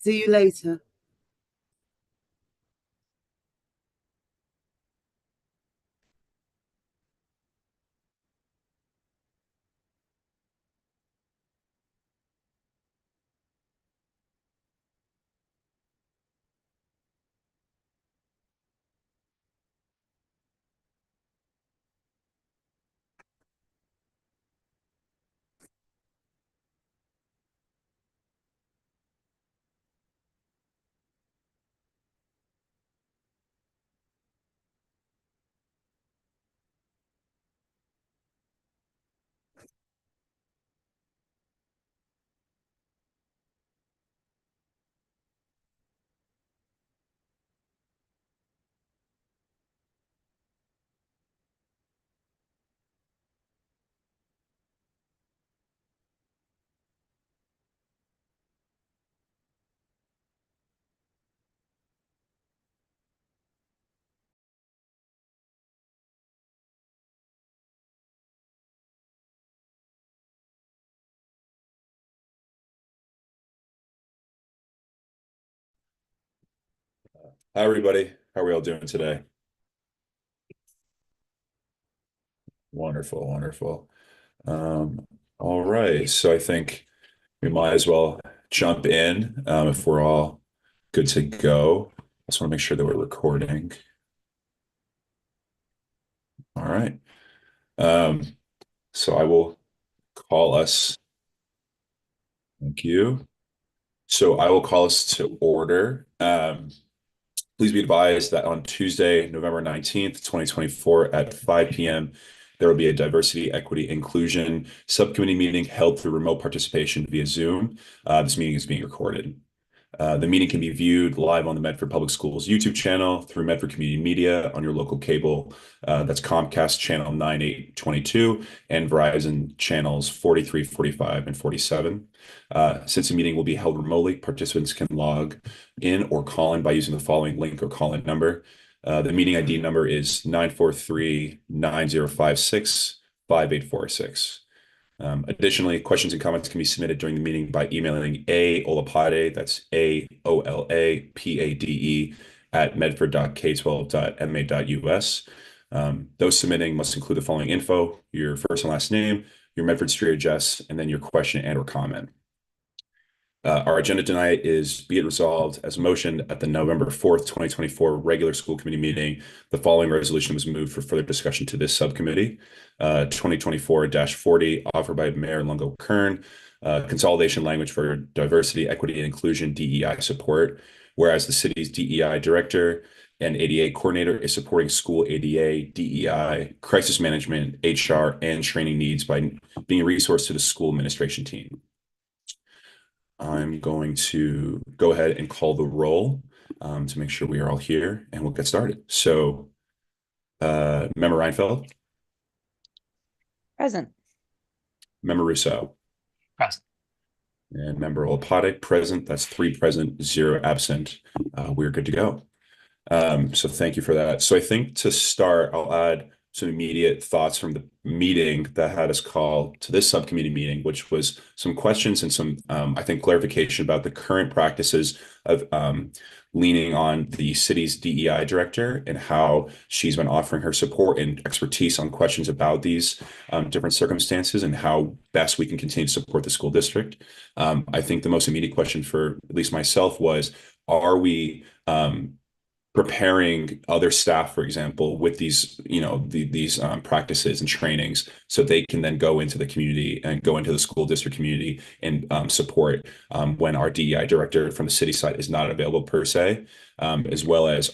See you later. Hi, everybody. How are we all doing today? Wonderful, wonderful. Um, all right. So I think we might as well jump in if we're all good to go. I just want to make sure that we're recording. All right. Um, so I will call us. Thank you. So I will call us to order. Please be advised that on Tuesday, November 19th, 2024 at 5 p.m., there will be a diversity, equity, inclusion subcommittee meeting held through remote participation via Zoom. This meeting is being recorded. The meeting can be viewed live on the Medford Public Schools YouTube channel through Medford Community Media on your local cable. That's Comcast channel 9822 and Verizon channels 43, 45, and 47. Since the meeting will be held remotely, participants can log in or call in by using the following link or call in number. The meeting ID number is 943-9056-5846. Additionally, questions and comments can be submitted during the meeting by emailing aolapade, that's AOLAPADE, at medford.k12.ma.us. Those submitting must include the following info: your first and last name, your Medford street address, and then your question and or comment. Our agenda tonight is be it resolved as motioned at the November 4th, 2024 regular school committee meeting. The following resolution was moved for further discussion to this subcommittee. 2024-40 offered by Mayor Lungo Kern, consolidation language for diversity, equity, and inclusion DEI support. Whereas the city's DEI director and ADA coordinator is supporting school ADA, DEI, crisis management, HR, and training needs by being a resource to the school administration team. I'm going to go ahead and call the roll to make sure we are all here, and we'll get started. So, Member Reinfeld, Present. Member Rousseau, Present. and Member Olopade, present. That's 3 present, 0 absent. We're good to go. So thank you for that. So I think to start, I'll add some immediate thoughts from the meeting that had us call to this subcommittee meeting, which was some questions and some, I think, clarification about the current practices of leaning on the city's DEI director and how she's been offering her support and expertise on questions about these different circumstances and how best we can continue to support the school district. I think the most immediate question for at least myself was, are we preparing other staff, for example, with these, these practices and trainings, so they can then go into the community and go into the school district community and support when our DEI director from the city side is not available per se, as well as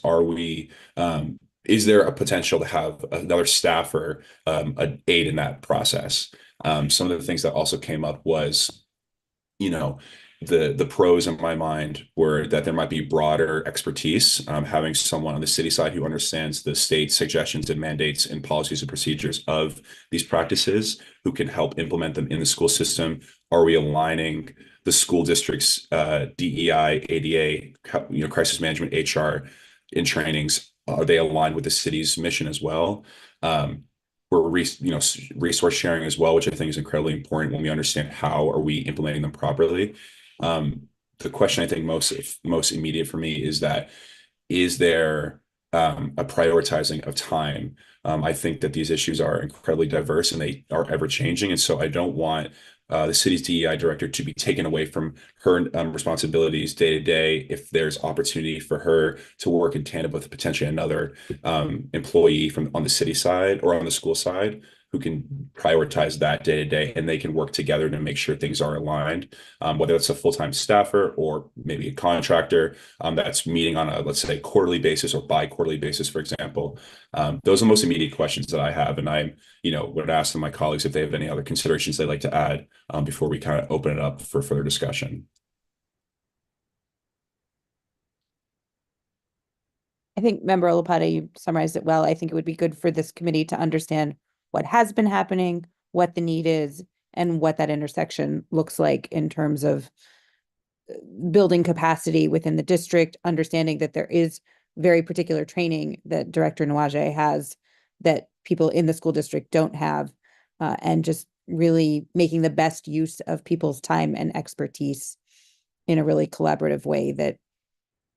is there a potential to have another staffer an aid in that process? Some of the things that also came up was, the pros in my mind were that there might be broader expertise, having someone on the city side who understands the state suggestions and mandates and policies and procedures of these practices, who can help implement them in the school system. Are we aligning the school district's DEI, ADA, crisis management, HR in trainings? Are they aligned with the city's mission as well? We're resource sharing as well, which I think is incredibly important when we understand how are we implementing them properly. the question I think most immediate for me is that is there a prioritizing of time? I think that these issues are incredibly diverse and they are ever changing. And so I don't want the city's DEI director to be taken away from her responsibilities day to day if there's opportunity for her to work in tandem with potentially another employee from on the city side or on the school side who can prioritize that day to day and they can work together to make sure things are aligned, whether it's a full-time staffer or maybe a contractor that's meeting on a, let's say, quarterly basis or bi-quarterly basis, for example. Those are the most immediate questions that I have. And I, would ask my colleagues if they have any other considerations they'd like to add before we kind of open it up for further discussion. I think Member Olopata, you summarized it well. I think it would be good for this committee to understand what has been happening, what the need is, and what that intersection looks like in terms of building capacity within the district, understanding that there is very particular training that Director Nawaje has that people in the school district don't have, and just really making the best use of people's time and expertise in a really collaborative way that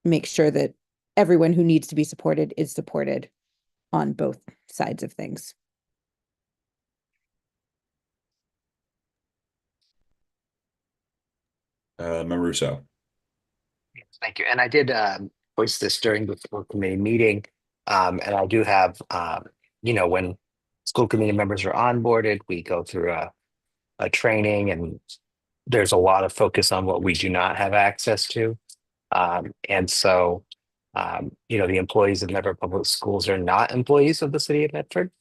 makes sure that everyone who needs to be supported is supported on both sides of things. Member Russo. Yes, thank you. And I did voice this during the school committee meeting. And I do have, when school committee members are onboarded, we go through a training and there's a lot of focus on what we do not have access to. And so, the employees of Medford Public Schools are not employees of the city of Medford.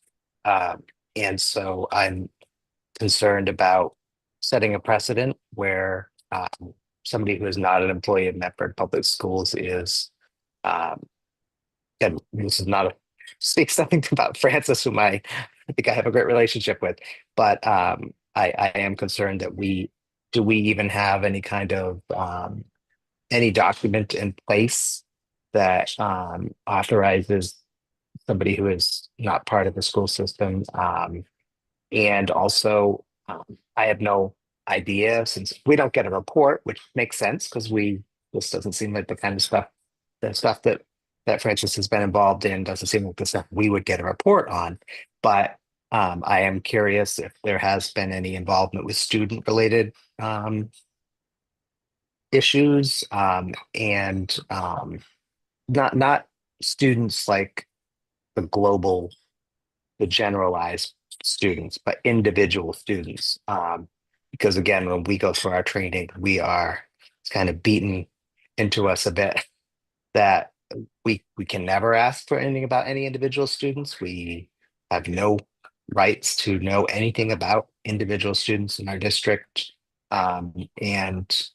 And so I'm concerned about setting a precedent where somebody who is not an employee of Medford Public Schools is, um, and this is not a speaks nothing about Francis, whom I think I have a great relationship with, but I am concerned that do we even have any kind of any document in place that authorizes somebody who is not part of the school system, and also, I have no idea since we don't get a report, which makes sense because this doesn't seem like the kind of stuff, the stuff that Francis has been involved in doesn't seem like the stuff we would get a report on. But I am curious if there has been any involvement with student related issues, and not students like the global, the generalized students, but individual students. Because again, when we go through our training, it's kind of beaten into us a bit that we can never ask for anything about any individual students. We have no rights to know anything about individual students in our district. And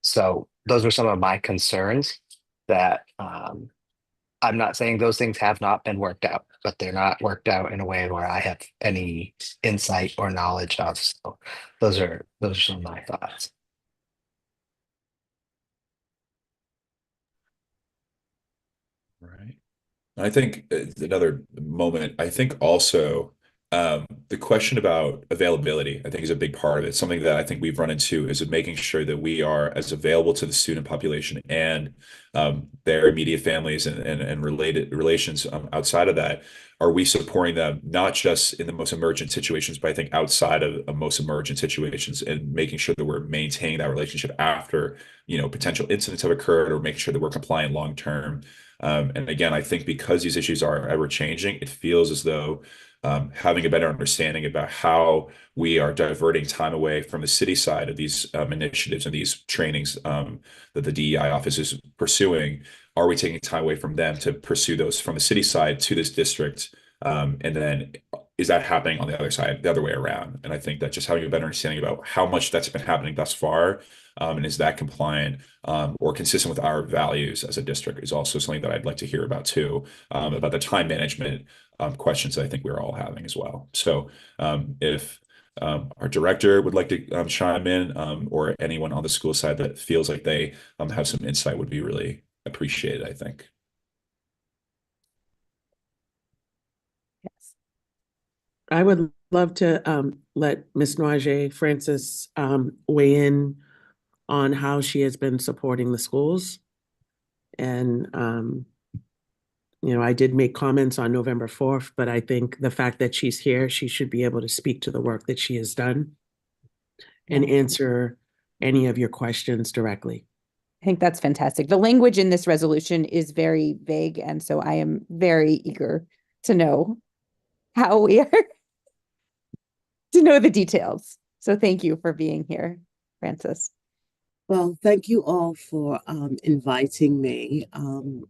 so those are some of my concerns that I'm not saying those things have not been worked out, but they're not worked out in a way where I have any insight or knowledge of. So those are some of my thoughts. Right. I think another moment, I think also the question about availability, I think is a big part of it. Something that I think we've run into is of making sure that we are as available to the student population and their immediate families and related relations outside of that. Are we supporting them not just in the most emergent situations, but I think outside of most emergent situations and making sure that we're maintaining that relationship after, potential incidents have occurred or making sure that we're compliant long term. And again, I think because these issues are ever changing, it feels as though having a better understanding about how we are diverting time away from the city side of these initiatives and these trainings that the DEI office is pursuing. Are we taking time away from them to pursue those from the city side to this district? And then is that happening on the other side, the other way around? And I think that just having a better understanding about how much that's been happening thus far, and is that compliant or consistent with our values as a district is also something that I'd like to hear about too, about the time management questions that I think we're all having as well. So if our director would like to chime in, or anyone on the school side that feels like they have some insight would be really appreciated, I think. Yes. I would love to let Ms. Noaget Francis weigh in on how she has been supporting the schools. And, I did make comments on November 4th, but I think the fact that she's here, she should be able to speak to the work that she has done and answer any of your questions directly. I think that's fantastic. The language in this resolution is very vague, and so I am very eager to know how we are to know the details. So thank you for being here, Francis. Well, thank you all for inviting me.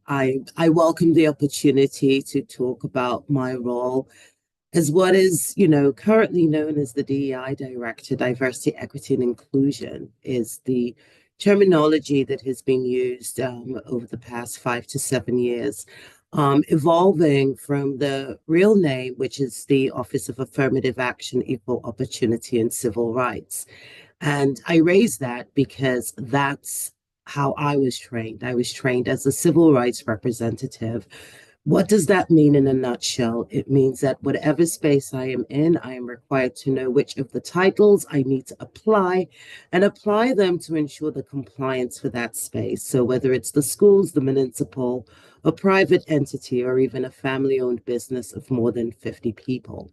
I welcome the opportunity to talk about my role as what is, currently known as the DEI Director, Diversity, Equity, and Inclusion, is the terminology that has been used over the past 5 to 7 years, evolving from the real name, which is the Office of Affirmative Action, Equal Opportunity, and Civil Rights. And I raise that because that's how I was trained. I was trained as a civil rights representative. What does that mean in a nutshell? It means that whatever space I am in, I am required to know which of the titles I need to apply and apply them to ensure the compliance for that space. So whether it's the schools, the municipal, a private entity, or even a family-owned business of more than 50 people.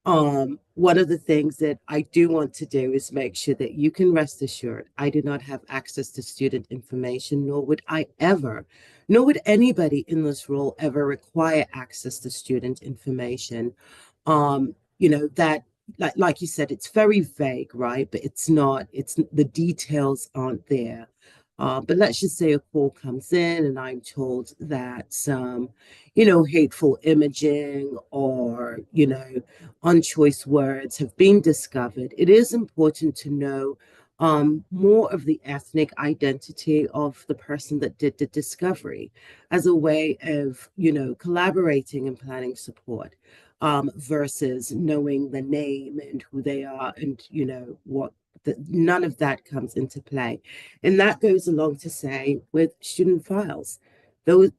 One of the things that I do want to do is make sure that you can rest assured I do not have access to student information, nor would anybody in this role ever require access to student information. That like you said, it's very vague, right? But it's not, the details aren't there. But let's just say a call comes in and I'm told that hateful imaging or, unchoice words have been discovered. It is important to know more of the ethnic identity of the person that did the discovery as a way of, collaborating and planning support versus knowing the name and who they are and, what none of that comes into play. And that goes along to say with student files, that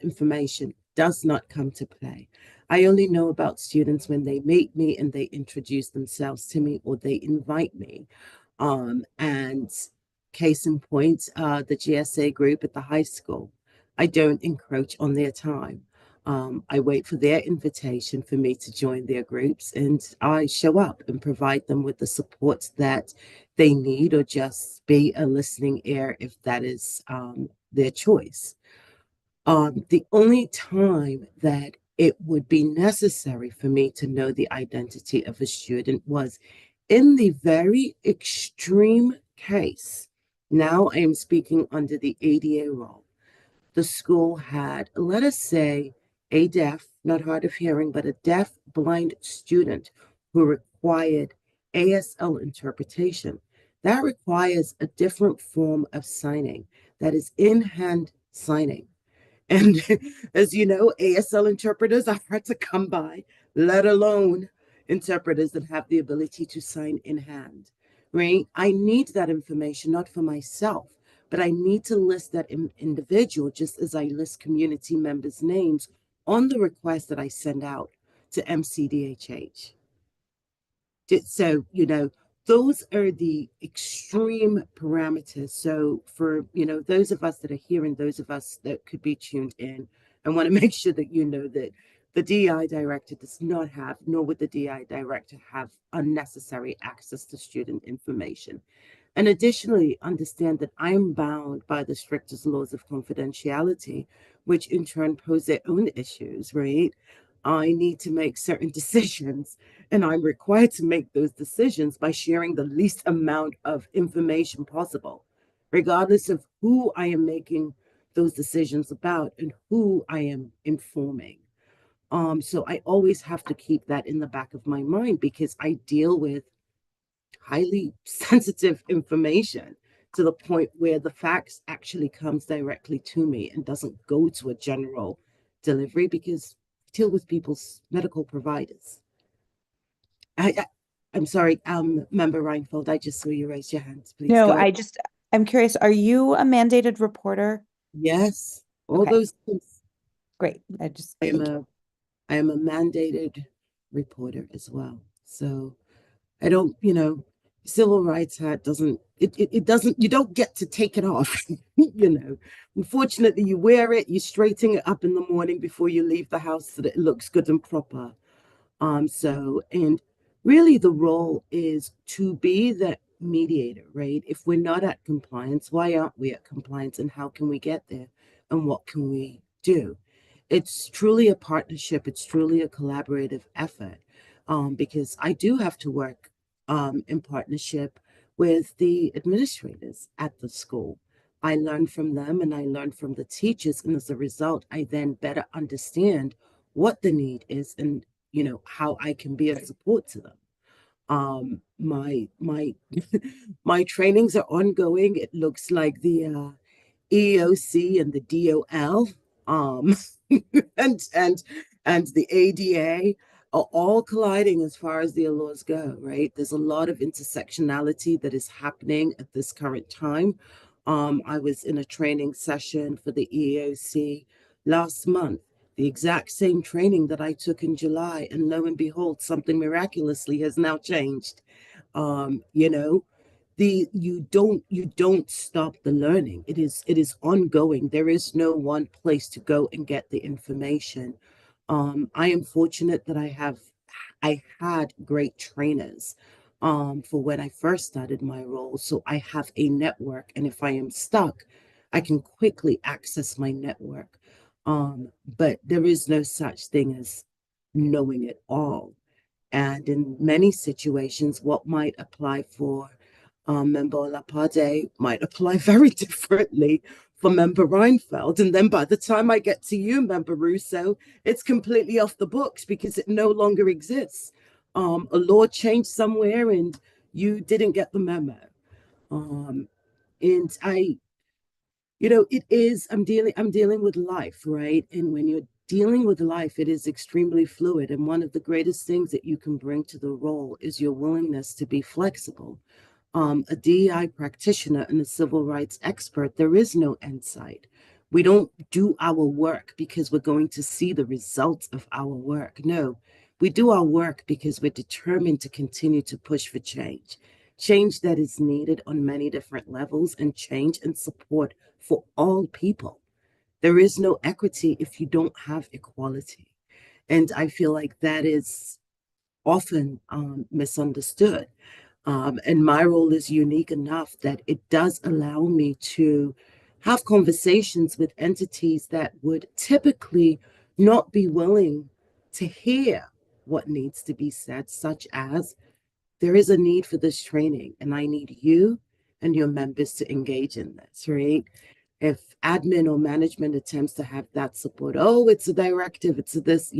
information does not come to play. I only know about students when they meet me and they introduce themselves to me or they invite me. And case in point, the GSA group at the high school. I don't encroach on their time. I wait for their invitation for me to join their groups, and I show up and provide them with the support that they need, or just be a listening ear if that is their choice. The only time that it would be necessary for me to know the identity of a student was in the very extreme case. Now I am speaking under the ADA role. The school had, let us say, a deaf, not hard of hearing, but a deaf blind student who required ASL interpretation. That requires a different form of signing, that is in-hand signing. And as you know, ASL interpreters are hard to come by, let alone interpreters that have the ability to sign in hand, right? I need that information, not for myself, but I need to list that individual just as I list community members' names on the request that I send out to MCDHH. So, those are the extreme parameters. So for, those of us that are here and those of us that could be tuned in, I want to make sure that you know that the DEI director does not have, nor would the DEI director have unnecessary access to student information. And additionally, understand that I'm bound by the strictest laws of confidentiality, which in turn pose their own issues, right? I need to make certain decisions, and I'm required to make those decisions by sharing the least amount of information possible, regardless of who I am making those decisions about and who I am informing. So I always have to keep that in the back of my mind because I deal with highly sensitive information to the point where the facts actually comes directly to me and doesn't go to a general delivery because I deal with people's medical providers. I'm sorry, Member Reinfeld, I just saw you raise your hands. Please No, go ahead. I'm curious, are you a mandated reporter? Yes, all Okay. those things. Great. I am a mandated reporter as well. So I don't, civil rights hat doesn't, it doesn't, you don't get to take it off. You know, unfortunately, you wear it, you straighten it up in the morning before you leave the house so that it looks good and proper. And really the role is to be that mediator, right? If we're not at compliance, why aren't we at compliance, and how can we get there, and what can we do? It's truly a partnership, it's truly a collaborative effort, because I do have to work in partnership with the administrators at the school. I learn from them and I learn from the teachers, and as a result, I then better understand what the need is and how I can be a support to them. My my trainings are ongoing. It looks like the EOC and the DOL, um, and and the ADA are all colliding as far as the laws go, right? There's a lot of intersectionality that is happening at this current time. I was in a training session for the EOC last month, the exact same training that I took in July, and lo and behold, something miraculously has now changed. You know, you don't stop the learning. It is ongoing. There is no one place to go and get the information. I am fortunate that I had great trainers for when I first started my role, so I have a network, and if I am stuck, I can quickly access my network. But there is no such thing as knowing it all. And in many situations, what might apply for Member Lapade might apply very differently for Member Reinfeld. And then by the time I get to you, Member Russo, it's completely off the books because it no longer exists. A law changed somewhere and you didn't get the memo. And it is, I'm dealing with life, right? And when you're dealing with life, it is extremely fluid. And one of the greatest things that you can bring to the role is your willingness to be flexible. A DEI practitioner and a civil rights expert, there is no end sight. We don't do our work because we're going to see the results of our work. No, we do our work because we're determined to continue to push for change, change that is needed on many different levels, and change and support for all people. There is no equity if you don't have equality. And I feel like that is often misunderstood. And my role is unique enough that it does allow me to have conversations with entities that would typically not be willing to hear what needs to be said, such as there is a need for this training, and I need you and your members to engage in this, right? If admin or management attempts to have that support, oh, it's a directive, it's a this.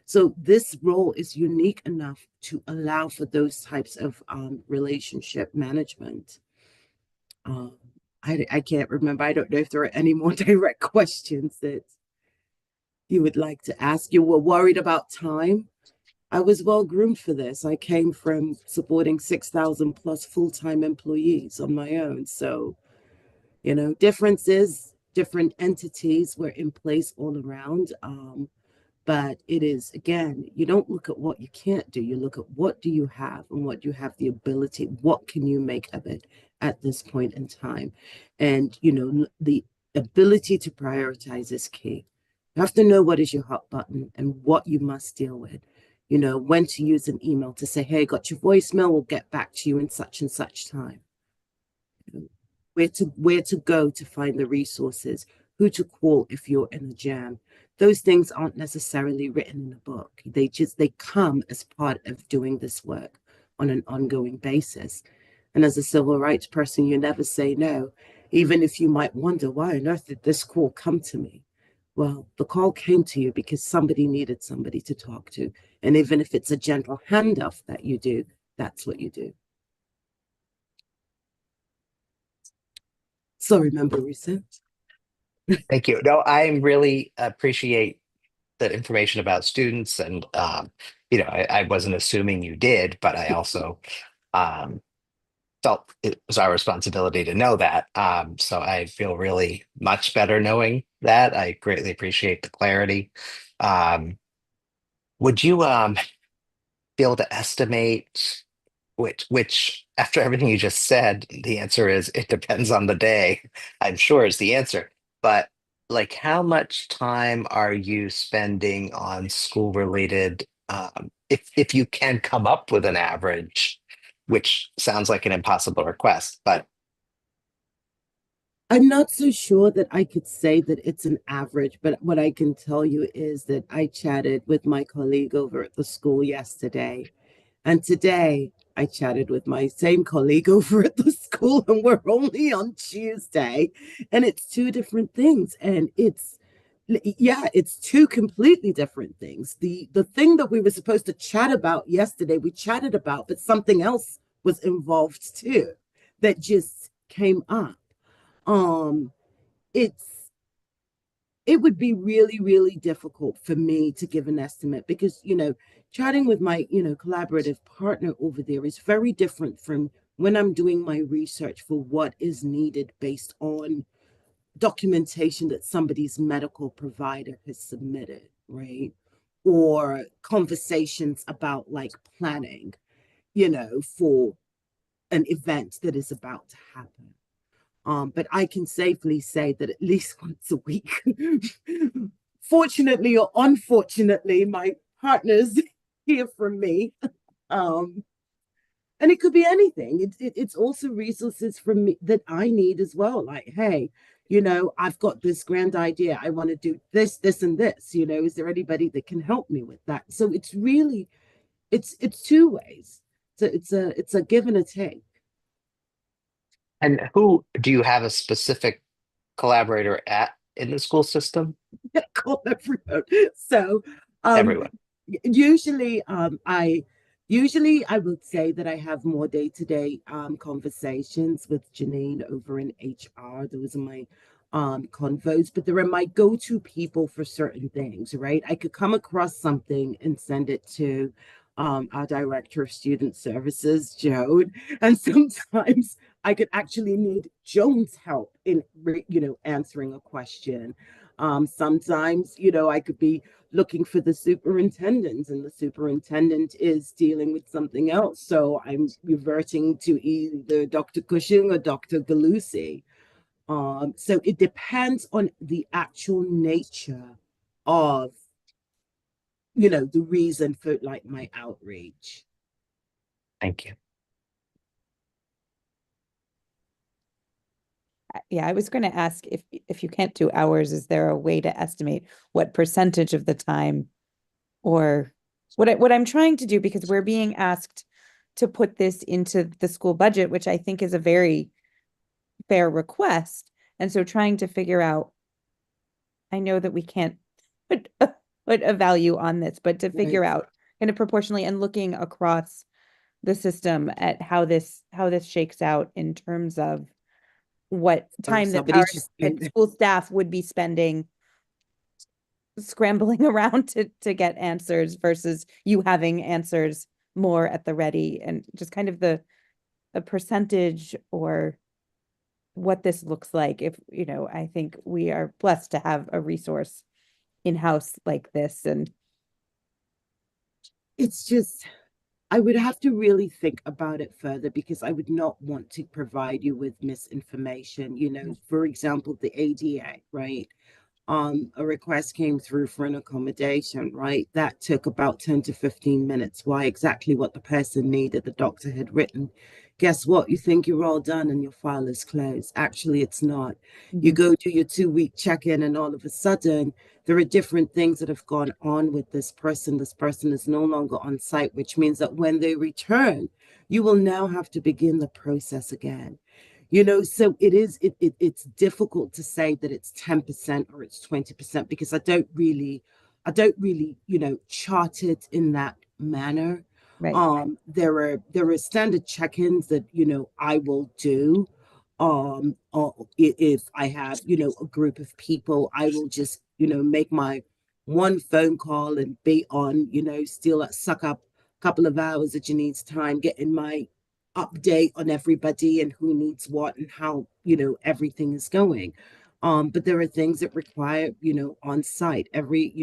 So this role is unique enough to allow for those types of relationship management. I can't remember. I don't know if there are any more direct questions that you would like to ask. You were worried about time. I was well groomed for this. I came from supporting 6,000 plus full-time employees on my own. So, differences, different entities were in place all around. But it is, again, you don't look at what you can't do. You look at what do you have and what you have the ability, what can you make of it at this point in time? And, the ability to prioritize is key. You have to know what is your hot button and what you must deal with. When to use an email to say, hey, got your voicemail, we'll get back to you in such and such time. Where to go to find the resources, who to call if you're in a jam. Those things aren't necessarily written in a book. They come as part of doing this work on an ongoing basis. And as a civil rights person, you never say no, even if you might wonder, why on earth did this call come to me? Well, the call came to you because somebody needed somebody to talk to. And even if it's a gentle handoff that you do, that's what you do. Sorry, Member Russo. Thank you. No, I really appreciate that information about students, and I wasn't assuming you did, but I also um, felt it was our responsibility to know that. So I feel really much better knowing that. I greatly appreciate the clarity. Would you be able to estimate which after everything you just said, the answer is it depends on the day, I'm sure is the answer. But like, how much time are you spending on school related, if you can come up with an average, which sounds like an impossible request, but I'm not so sure that I could say that it's an average, but what I can tell you is that I chatted with my colleague over at the school yesterday, and today I chatted with my same colleague over at the school, and we're only on Tuesday, and it's two different things. And yeah, it's two completely different things. The thing that we were supposed to chat about yesterday, we chatted about, but something else was involved too that just came up. Um, it's it would be really, really difficult for me to give an estimate because, chatting with my, collaborative partner over there is very different from when I'm doing my research for what is needed based on documentation that somebody's medical provider has submitted, right? Or conversations about like planning, for an event that is about to happen. But I can safely say that at least once a week, fortunately or unfortunately, my partners hear from me. Um, and it could be anything. It's also resources from me that I need as well. Like, hey, I've got this grand idea. I want to do this, this, and this. Is there anybody that can help me with that? So it's really, it's two ways. So it's a give and a take. and who do you have a specific collaborator at in the school system? Call everyone. So um Everyone. usually I would say that I have more day-to-day conversations with Janine over in HR. Those are my convos, but there are my go-to people for certain things, right? I could come across something and send it to our director of student services, Joan, and sometimes I could actually need Joan's help in answering a question. Sometimes, I could be looking for the superintendent, and the superintendent is dealing with something else. So I'm reverting to either Dr. Cushing or Dr. Galusi. So it depends on the actual nature of, the reason for like my outreach. Thank you. Yeah, I was going to ask if you can't do hours, is there a way to estimate what percentage of the time, or what I'm trying to do, because we're being asked to put this into the school budget, which I think is a very fair request. And so trying to figure out, I know that we can't put a value on this, but to figure Right. out kind of proportionally and looking across the system at how this shakes out in terms of what time that Somebody our just school staff would be spending scrambling around to get answers versus you having answers more at the ready, and just kind of a percentage or what this looks like. If, I think we are blessed to have a resource in-house like this. And it's just I would have to really think about it further because I would not want to provide you with misinformation. For example, the ADA, right? A request came through for an accommodation, right? That took about 10 to 15 minutes. Why? Exactly what the person needed, the doctor had written. Guess what? You think you're all done and your file is closed. Actually, it's not. You Mhm. go do your 2-week check-in, and all of a sudden, there are different things that have gone on with this person. This person is no longer on site, which means that when they return, you will now have to begin the process again. So it's difficult to say that it's 10% or it's 20% because I don't really chart it in that manner. Right. There are standard check-ins that I will do. If I have a group of people, I will just make my one phone call and be on, still suck up a couple of hours of Janine's time, getting my update on everybody and who needs what and how everything is going. But there are things that require on site. Every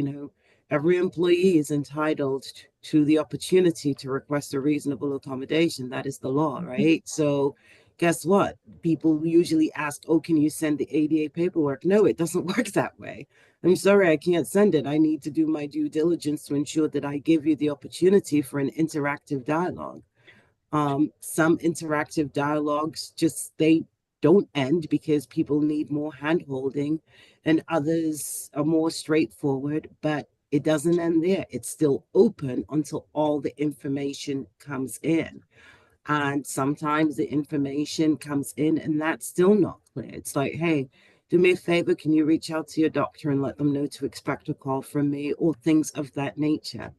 employee is entitled to the opportunity to request a reasonable accommodation. That is the law, right? So guess what? People usually ask, oh, can you send the ADA paperwork? No, it doesn't work that way. I'm sorry, I can't send it. I need to do my due diligence to ensure that I give you the opportunity for an interactive dialogue. Some interactive dialogues just they don't end because people need more hand holding, and others are more straightforward, but it doesn't end there. It's still open until all the information comes in. And sometimes the information comes in and that's still not clear. It's like, hey, do me a favor, can you reach out to your doctor and let them know to expect a call from me, or things of that nature,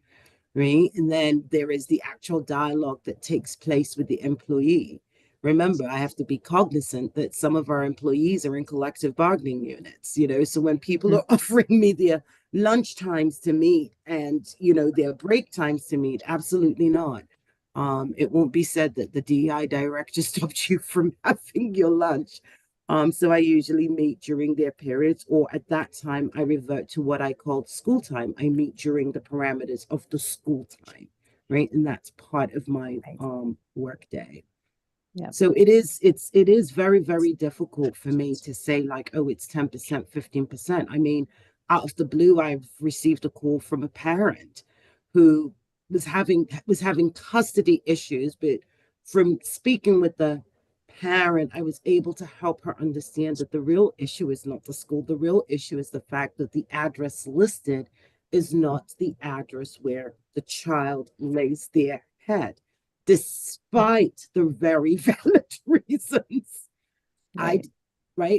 right? And then there is the actual dialogue that takes place with the employee. Remember, I have to be cognizant that some of our employees are in collective bargaining units, so when people are offering me their lunch times to meet and, their break times to meet, absolutely not. It won't be said that the DEI director stopped you from having your lunch. So I usually meet during their periods, or at that time, I revert to what I called school time. I meet during the parameters of the school time, right? And that's part of my work day. Yeah. So it is very, very difficult for me to say like, oh, it's 10%, 15%. I mean, out of the blue, I've received a call from a parent who was having custody issues, but from speaking with the parent, I was able to help her understand that the real issue is not the school. The real issue is the fact that the address listed is not the address where the child lays their head, despite the very valid reasons. Right.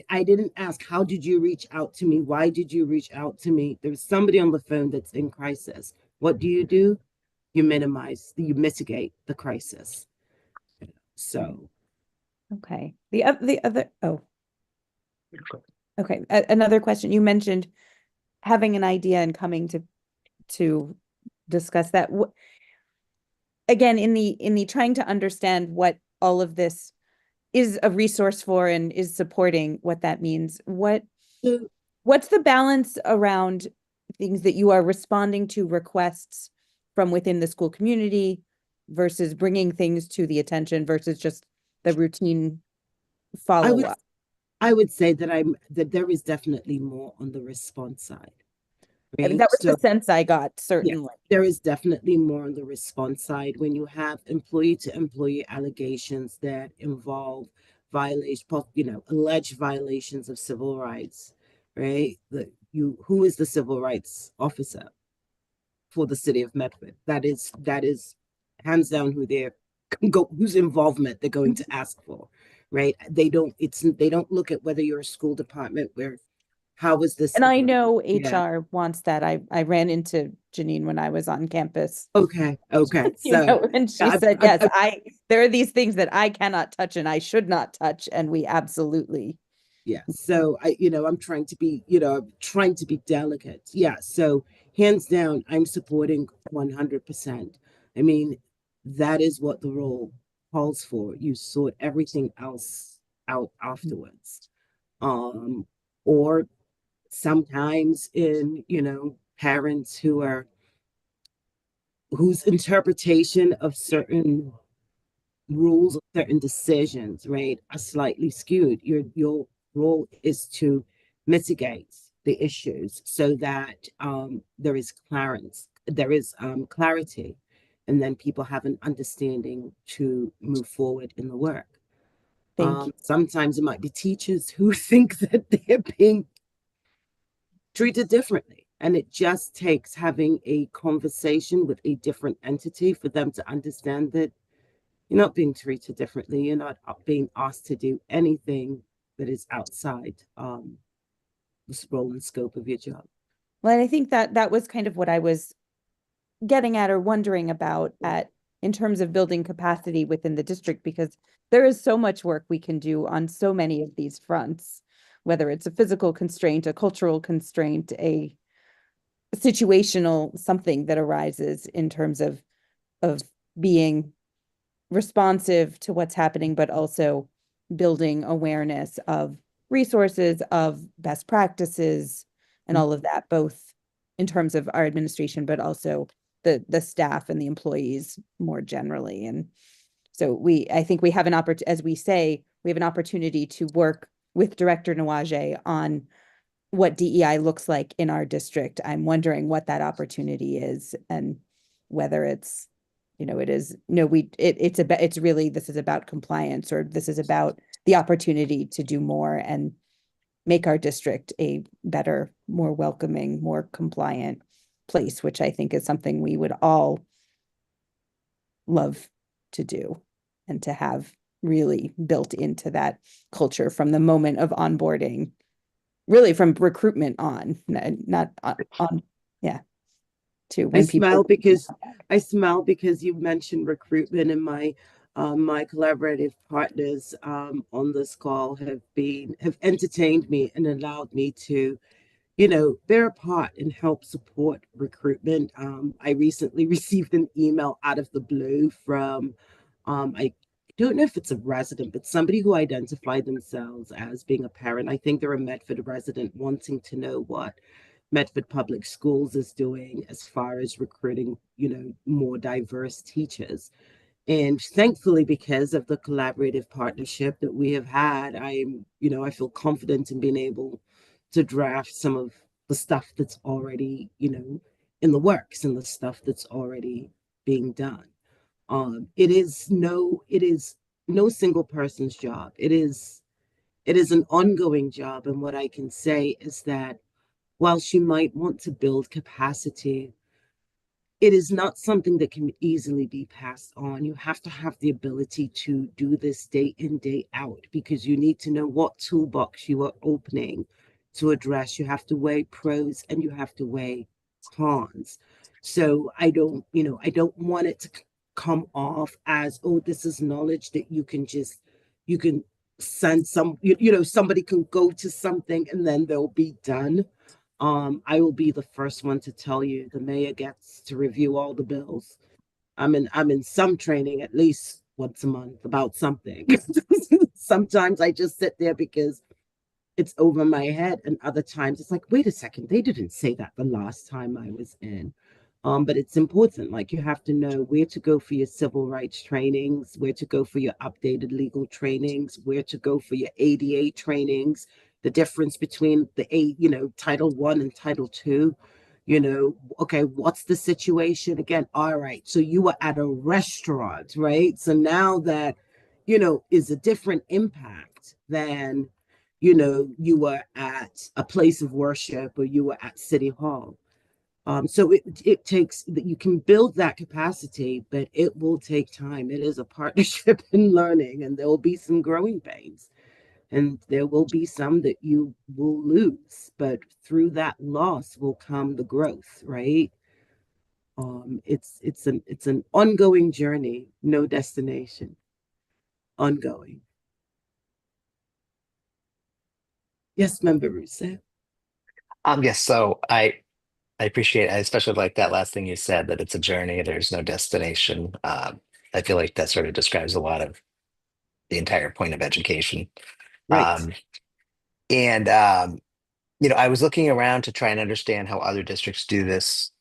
I didn't ask, how did you reach out to me? Why did you reach out to me? There's somebody on the phone that's in crisis. What do? You mitigate the crisis. So Okay. The other, oh, okay. Another question. You mentioned having an idea and coming to discuss that. Again, in the trying to understand what all of this is a resource for and is supporting, what that means. What's the balance around things that you are responding to requests from within the school community versus bringing things to the attention versus just the routine follow-up? I would say that there is definitely more on the response side. I mean, Right? that was the So sense I got, yeah, certainly. there is definitely more on the response side when you have employee to employee allegations that involve alleged violations of civil rights, right? Who is the civil rights officer for the city of Medford? That is hands down whose involvement they're going to ask for, right? They don't look at whether you're a school department where how was this. And I know Yeah. HR wants that. I ran into Janine when I was on campus, Okay. So and she yeah, said, yes, there are these things that I cannot touch and I should not touch, and we absolutely. yeah. So I'm trying to be delicate. Yeah. So hands down, I'm supporting 100%. I mean, that is what the role calls for. You sort everything else out afterwards. Or sometimes in, parents whose interpretation of certain rules, certain decisions, right, are slightly skewed. Your role is to mitigate the issues so that there is clarity, and then people have an understanding to move forward in the work. Thank you. Sometimes it might be teachers who think that they're being treated differently. And it just takes having a conversation with a different entity for them to understand that you're not being treated differently. You're not being asked to do anything that is outside the role and scope of your job. Well, I think that was kind of what I was getting at or wondering about in terms of building capacity within the district, because there is so much work we can do on so many of these fronts, whether it's a physical constraint, a cultural constraint, a situational something that arises in terms of being responsive to what's happening, but also building awareness of resources, of best practices, and all of that, both in terms of our administration, but also the staff and the employees more generally. And so I think we have as we say, we have an opportunity to work with Director Nawaje on what DEI looks like in our district. I'm wondering what that opportunity is and whether it's, it is, no, it's really, this is about compliance, or this is about the opportunity to do more and make our district a better, more welcoming, more compliant place, which I think is something we would all love to do and to have really built into that culture from the moment of onboarding, really from recruitment on, not on, yeah, to when I smile because you mentioned recruitment, and my collaborative partners on this call have entertained me and allowed me to, bear a part and help support recruitment. I recently received an email out of the blue from, I don't know if it's a resident, but somebody who identified themselves as being a parent. I think they're a Medford resident wanting to know what Medford Public Schools is doing as far as recruiting, more diverse teachers. And thankfully, because of the collaborative partnership that we have had, I feel confident in being able to draft some of the stuff that's already, in the works, and the stuff that's already being done. It is no single person's job. It is an ongoing job. And what I can say is that whilst you might want to build capacity, it is not something that can easily be passed on. You have to have the ability to do this day in, day out, because you need to know what toolbox you are opening to address. You have to weigh pros and you have to weigh cons. So I don't want it to come off as, oh, this is knowledge that you can send somebody can go to something and then they'll be done. I will be the first one to tell you the mayor gets to review all the bills. I'm in some training at least once a month about something. Sometimes I just sit there because it's over my head, and other times it's like, wait a second, they didn't say that the last time I was in. But it's important. Like, you have to know where to go for your civil rights trainings, where to go for your updated legal trainings, where to go for your ADA trainings, the difference between Title I and Title II. Okay, what's the situation again? All right, so you were at a restaurant, right? So now that, is a different impact than, you were at a place of worship or you were at City Hall. So it takes that you can build that capacity, but it will take time. It is a partnership in learning, and there will be some growing pains, and there will be some that you will lose, but through that loss will come the growth, right? It's an ongoing journey, no destination, ongoing. Yes, Member Rousseau. Yes, so I appreciate, I especially like that last thing you said, that it's a journey, there's no destination. I feel like that sort of describes a lot of the entire point of education. Right. And I was looking around to try and understand how other districts do this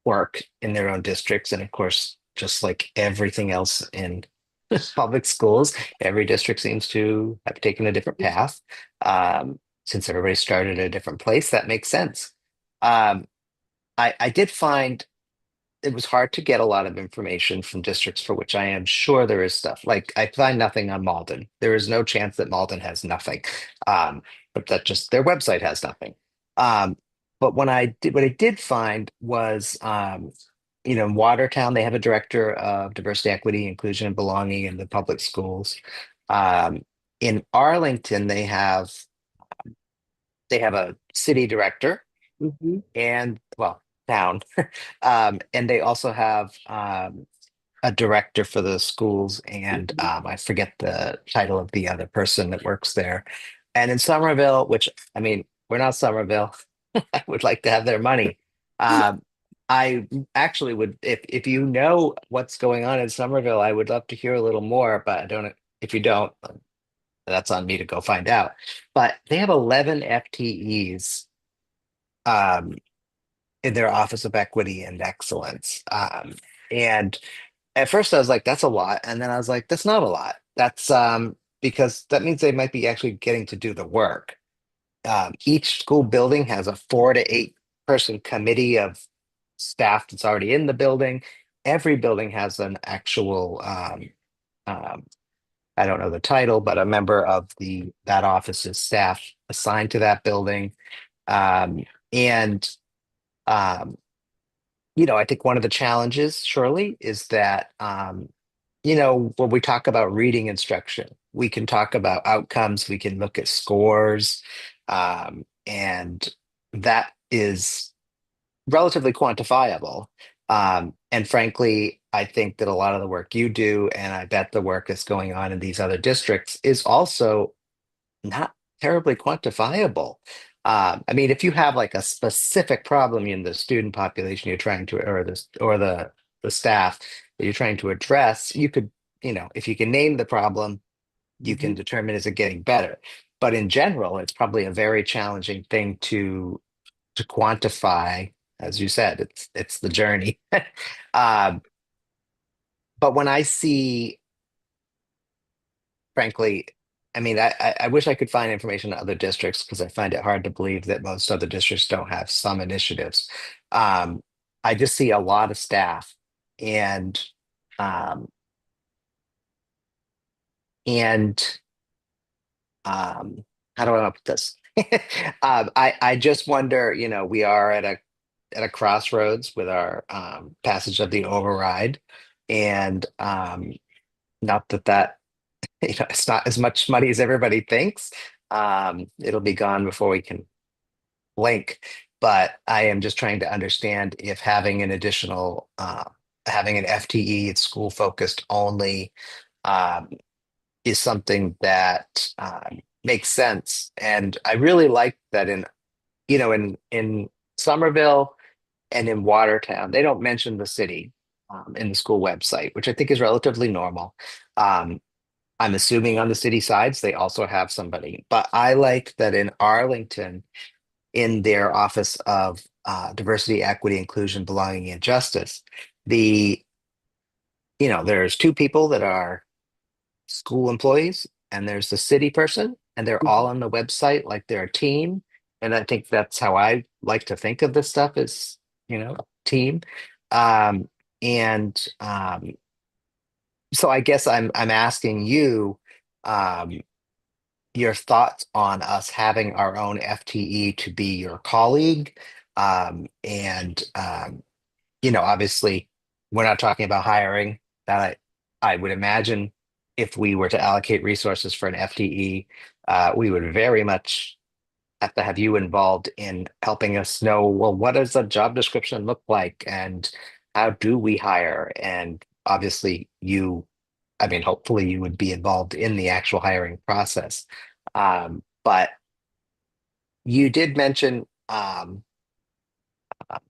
work in their own districts. And of course, just like everything else in public schools, every district seems to have taken a different path. Since everybody started at a different place, that makes sense. Um, I did find it was hard to get a lot of information from districts for which I am sure there is stuff. Like, I find nothing on Malden. There is no chance that Malden has nothing. But that just their website has nothing. Um, but what I did find was in Watertown, they have a director of diversity, equity, inclusion, and belonging in the public schools. Um, in Arlington, they have a city director Mm-hmm. and, well, town. And they also have a director for the schools, and I forget the title of the other person that works there. And in Somerville, which, I mean, we're not Somerville, I would like to have their money. Um, I actually would, if you know what's going on in Somerville, I would love to hear a little more, but I don't, if you don't, that's on me to go find out. But they have 11 FTEs um, in their Office of Equity and Excellence. And at first I was like, that's a lot. And then I was like, that's not a lot. That's because that means they might be actually getting to do the work. Each school building has a 4 to 8 person committee of staff that's already in the building. Every building has an actual, um, I don't know the title, but a member of that office's staff assigned to that building. And I think one of the challenges, surely, is that when we talk about reading instruction, we can talk about outcomes, we can look at scores, and that is relatively quantifiable. And frankly, I think that a lot of the work you do, and I bet the work that's going on in these other districts, is also not terribly quantifiable. I mean, if you have like a specific problem in the student population you're trying to, or the staff that you're trying to address, you could, if you can name the problem, you can determine is it getting better. But in general, it's probably a very challenging thing to quantify. As you said, it's the journey. Um, but when I see, frankly, I mean, I wish I could find information in other districts because I find it hard to believe that most other districts don't have some initiatives. Um, I just see a lot of staff and um, and how do I want to put this? I just wonder, we are at a crossroads with our passage of the override, and not that it's not as much money as everybody thinks. It'll be gone before we can blink. But I am just trying to understand if having an additional having an FTE, it's school focused only, um, is something that makes sense. And I really like that in Somerville and in Watertown, they don't mention the city in the school website, which I think is relatively normal. Um, I'm assuming on the city sides, they also have somebody, but I like that in Arlington, in their Office of Diversity, Equity, Inclusion, Belonging, and Justice, the, there's 2 people that are school employees and there's the city person, and they're all on the website like they're a team. And I think that's how I like to think of this stuff is, team. Um, and so I guess I'm asking you um, your thoughts on us having our own FTE to be your colleague. And obviously, we're not talking about hiring. That I would imagine if we were to allocate resources for an FTE, we would very much have to have you involved in helping us know, well, what does a job description look like and how do we hire? And obviously I mean, hopefully you would be involved in the actual hiring process. But you did mention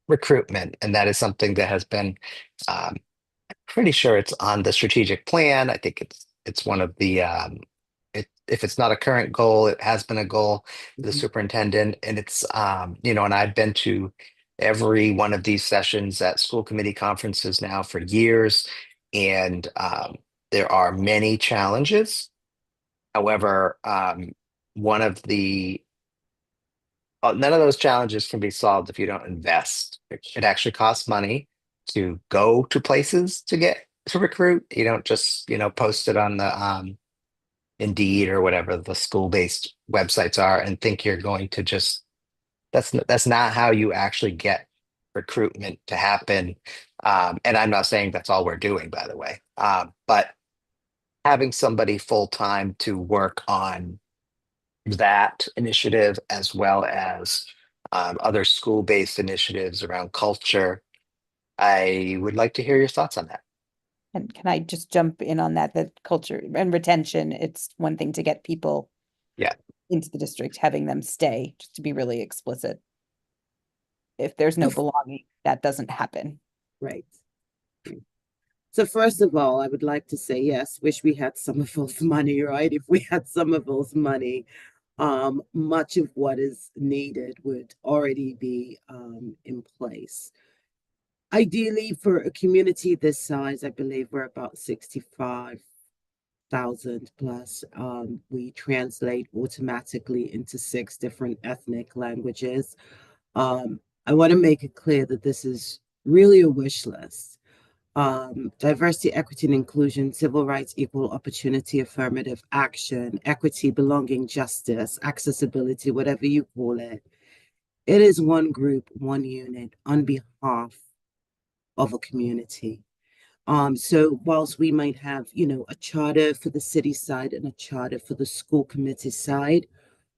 recruitment, and that is something that has been um, pretty sure it's on the strategic plan. I think it's one of the if it's not a current goal, it has been a goal for the superintendent, and it's and I've been to every one of these sessions at school committee conferences now for years, and there are many challenges. However, one of the none of those challenges can be solved if you don't invest. It actually costs money to go to places to recruit. You don't just, post it on the Indeed or whatever the school-based websites are and think you're going to just that's not how you actually get recruitment to happen. And I'm not saying that's all we're doing, by the way. But having somebody full-time to work on that initiative as well as other school-based initiatives around culture. I would like to hear your thoughts on that. And can I just jump in on that culture and retention, it's one thing to get people Yeah. into the district, having them stay, just to be really explicit. If there's no belonging, that doesn't happen. Right. So first of all, I would like to say, yes, wish we had Somerville's money, right? If we had Somerville's money, much of what is needed would already be in place. Ideally, for a community this size, I believe we're about 65,000 plus. We translate automatically into 6 different ethnic languages. I want to make it clear that this is really a wish list. Diversity, equity, and inclusion, civil rights, equal opportunity, affirmative action, equity, belonging, justice, accessibility, whatever you call it. It is one group, one unit on behalf of a community. So whilst we might have, a charter for the city side and a charter for the school committee side,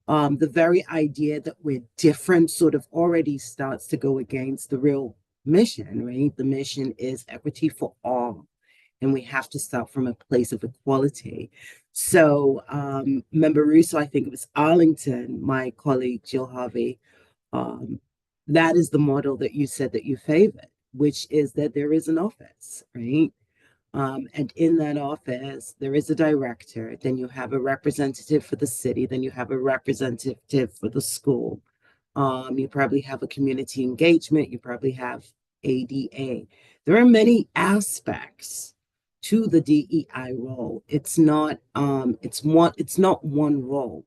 the very idea that we're different sort of already starts to go against the real mission, right? The mission is equity for all, and we have to start from a place of equality. So, Member Russo, I think it was Arlington, my colleague Jill Harvey, that is the model that you said that you favored, which is that there is an office, right? And in that office, there is a director, then you have a representative for the city, then you have a representative for the school. You probably have a community engagement, you probably have ADA. There are many aspects to the DEI role. It's not one role.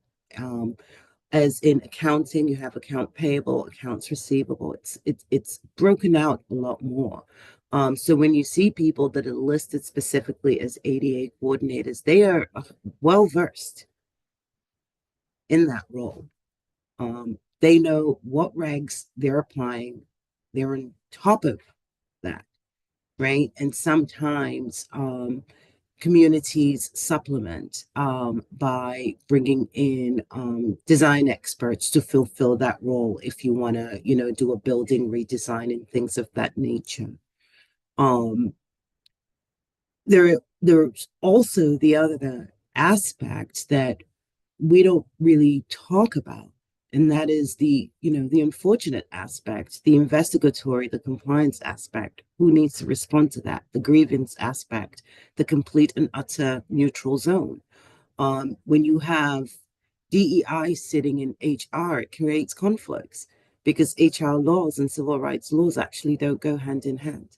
As in accounting, you have account payable, accounts receivable. It's broken out a lot more. So when you see people that are listed specifically as ADA coordinators, they are well versed in that role. They know what regs they're applying. They're on top of that, right? And sometimes communities supplement by bringing in design experts to fulfill that role if you want to, do a building redesign and things of that nature. There's also the other aspect that we don't really talk about, and that is the unfortunate aspect, the investigatory, the compliance aspect. Who needs to respond to that? The grievance aspect, the complete and utter neutral zone. When you have DEI sitting in HR, it creates conflicts because HR laws and civil rights laws actually don't go hand in hand.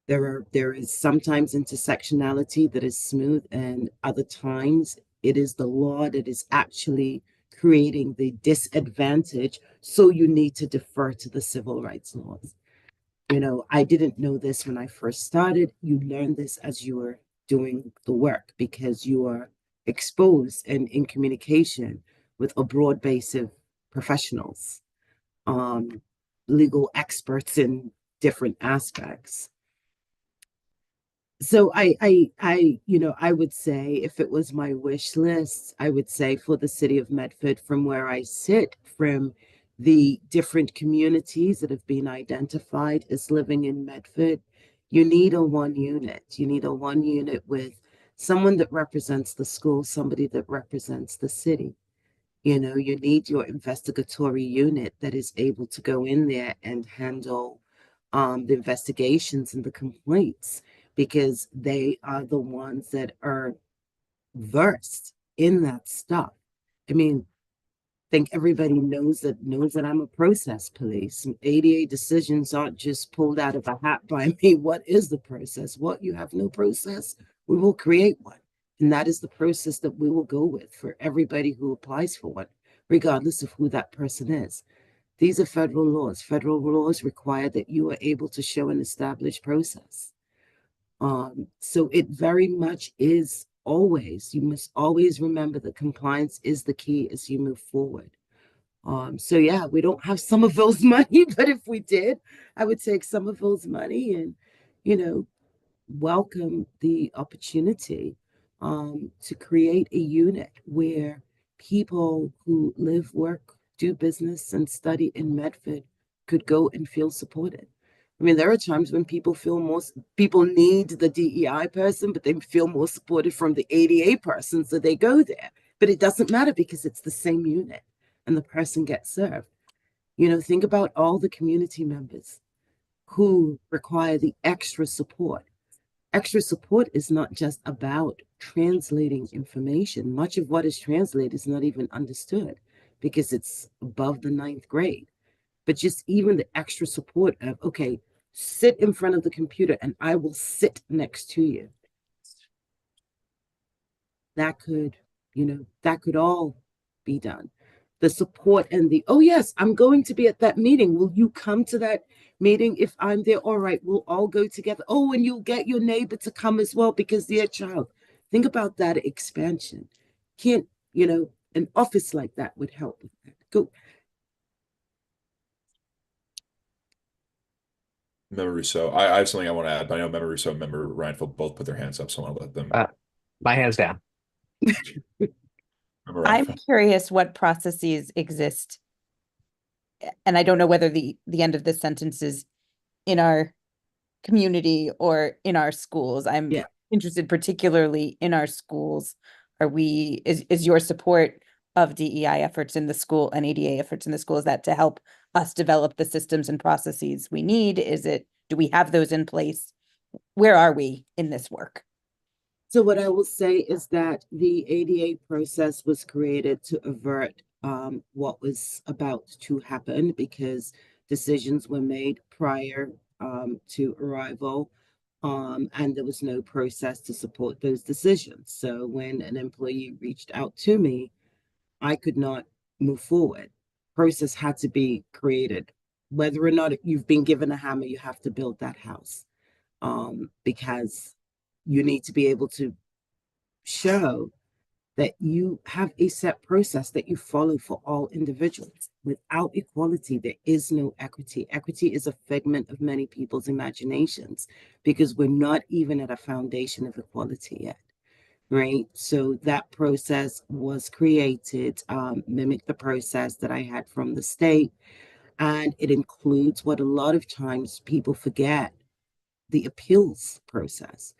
There is sometimes intersectionality that is smooth, and other times it is the law that is actually creating the disadvantage. So you need to defer to the civil rights laws. I didn't know this when I first started. You learn this as you were doing the work because you are exposed and in communication with a broad base of professionals, legal experts in different aspects. So I would say if it was my wish list, I would say for the city of Medford, from where I sit, from the different communities that have been identified as living in Medford, you need a one unit. You need a one unit with someone that represents the school, somebody that represents the city. You need your investigatory unit that is able to go in there and handle the investigations and the complaints, because they are the ones that are versed in that stuff. I mean, I think everybody knows that I'm a process police. ADA decisions aren't just pulled out of a hat by me. What is the process? What, you have no process? We will create one. And that is the process that we will go with for everybody who applies for one, regardless of who that person is. These are federal laws. Federal laws require that you are able to show an established process. So it very much is always, you must always remember that compliance is the key as you move forward. So yeah, we don't have some of those money, but if we did, I would take some of those money and, welcome the opportunity to create a unit where people who live, work, do business, and study in Medford could go and feel supported. I mean, there are times when people need the DEI person, but they feel more supported from the ADA person, so they go there. But it doesn't matter because it's the same unit and the person gets served. Think about all the community members who require the extra support. extra support is not just about translating information. Much of what is translated is not even understood because it's above the ninth grade. But just even the extra support of, okay, sit in front of the computer and I will sit next to you. That could, that could all be done. The support and the, oh, yes, I'm going to be at that meeting. Will you come to that meeting if I'm there? All right, we'll all go together. Oh, and you'll get your neighbor to come as well because they're a child. Think about that expansion. Can't, an office like that would help with that. Go. Member Rousseau, I have something I want to add, but I know Member Rousseau and Member Reinfeldt both put their hands up, so I want to let them. My hands down. I'm curious what processes exist, and I don't know whether the end of this sentence is in our community or in our schools. I'm interested particularly in our schools. Is your support of DEI efforts in the school and ADA efforts in the school, is that to help us develop the systems and processes we need? Do we have those in place? Where are we in this work? So what I will say is that the ADA process was created to avert what was about to happen because decisions were made prior to arrival, and there was no process to support those decisions. So when an employee reached out to me, I could not move forward. Process had to be created. Whether or not you've been given a hammer, you have to build that house, because you need to be able to show that you have a set process that you follow for all individuals. Without equality, there is no equity. Equity is a figment of many people's imaginations because we're not even at a foundation of equality yet, right? So that process was created, mimic the process that I had from the state, and it includes what a lot of times people forget, the appeals process.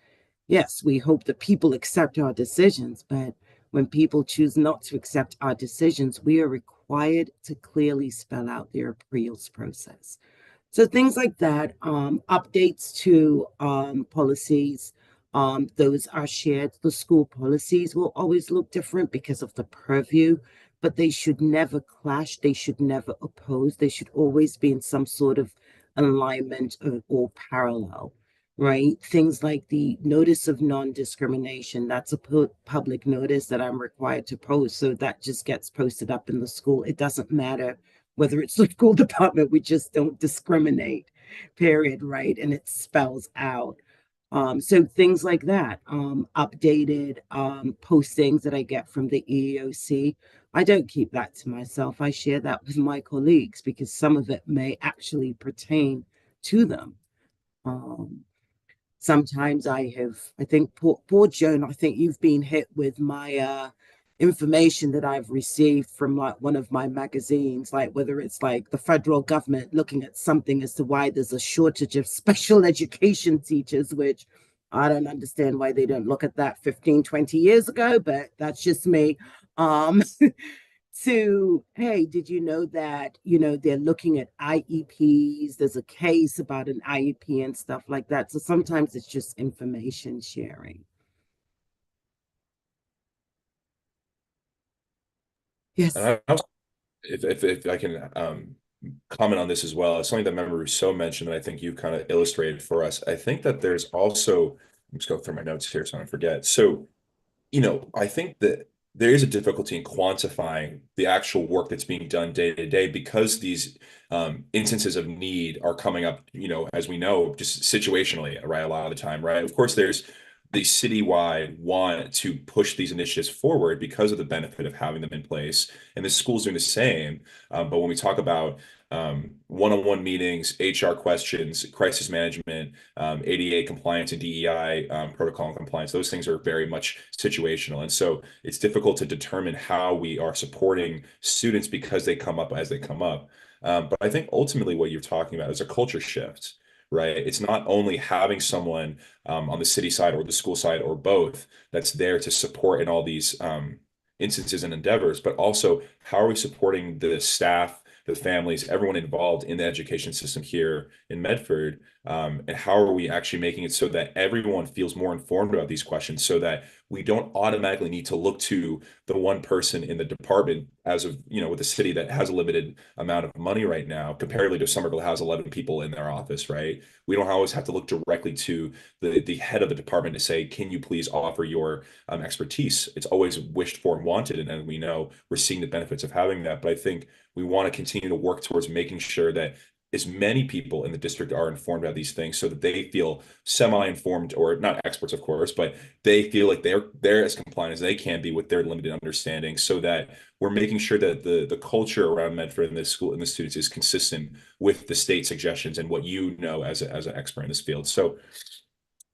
Yes, we hope that people accept our decisions, but when people choose not to accept our decisions, we are required to clearly spell out their appeals process. So things like that, updates to policies, those are shared. The school policies will always look different because of the purview, but they should never clash. They should never oppose. They should always be in some sort of alignment or parallel, right? Things like the notice of non-discrimination, that's a public notice that I'm required to post. So that just gets posted up in the school. It doesn't matter whether it's the school department, we just don't discriminate, period, right? And it spells out. So things like that, updated postings that I get from the EEOC. I don't keep that to myself. I share that with my colleagues because some of it may actually pertain to them. Sometimes I think, poor Joan, I think you've been hit with my information that I've received from like one of my magazines, like whether it's like the federal government looking at something as to why there's a shortage of special education teachers, which I don't understand why they don't look at that 15, 20 years ago, but that's just me. To, hey, did you know that, they're looking at IEPs, there's a case about an IEP and stuff like that. So sometimes it's just information sharing. Yes. And if I can comment on this as well, something that Member Rousseau mentioned that I think you kind of illustrated for us. I think that there's also, I'm just go through my notes here so I don't forget. So, I think that there is a difficulty in quantifying the actual work that's being done day to day because these instances of need are coming up, as we know, just situationally, right? A lot of the time, right? Of course, there's the citywide want to push these initiatives forward because of the benefit of having them in place. And the school's doing the same. But when we talk about one-on-one meetings, HR questions, crisis management, ADA compliance and DEI protocol and compliance, those things are very much situational. And so it's difficult to determine how we are supporting students because they come up as they come up. But I think ultimately what you're talking about is a culture shift, right? It's not only having someone on the city side or the school side or both that's there to support in all these instances and endeavors, but also how are we supporting the staff the families, everyone involved in the education system here in Medford. And how are we actually making it so that everyone feels more informed about these questions, so that we don't automatically need to look to the one person in the department, as of, with a city that has a limited amount of money right now, comparatively to Somerville has 11 people in their office, right? We don't always have to look directly to the head of the department to say, can you please offer your expertise? It's always wished for and wanted, and we know we're seeing the benefits of having that. But I think we want to continue to work towards making sure that as many people in the district are informed about these things, so that they feel semi-informed, or not experts, of course, but they feel like they're as compliant as they can be with their limited understanding, so that we're making sure that the culture around Medford and the school and the students is consistent with the state suggestions and what as an expert in this field. So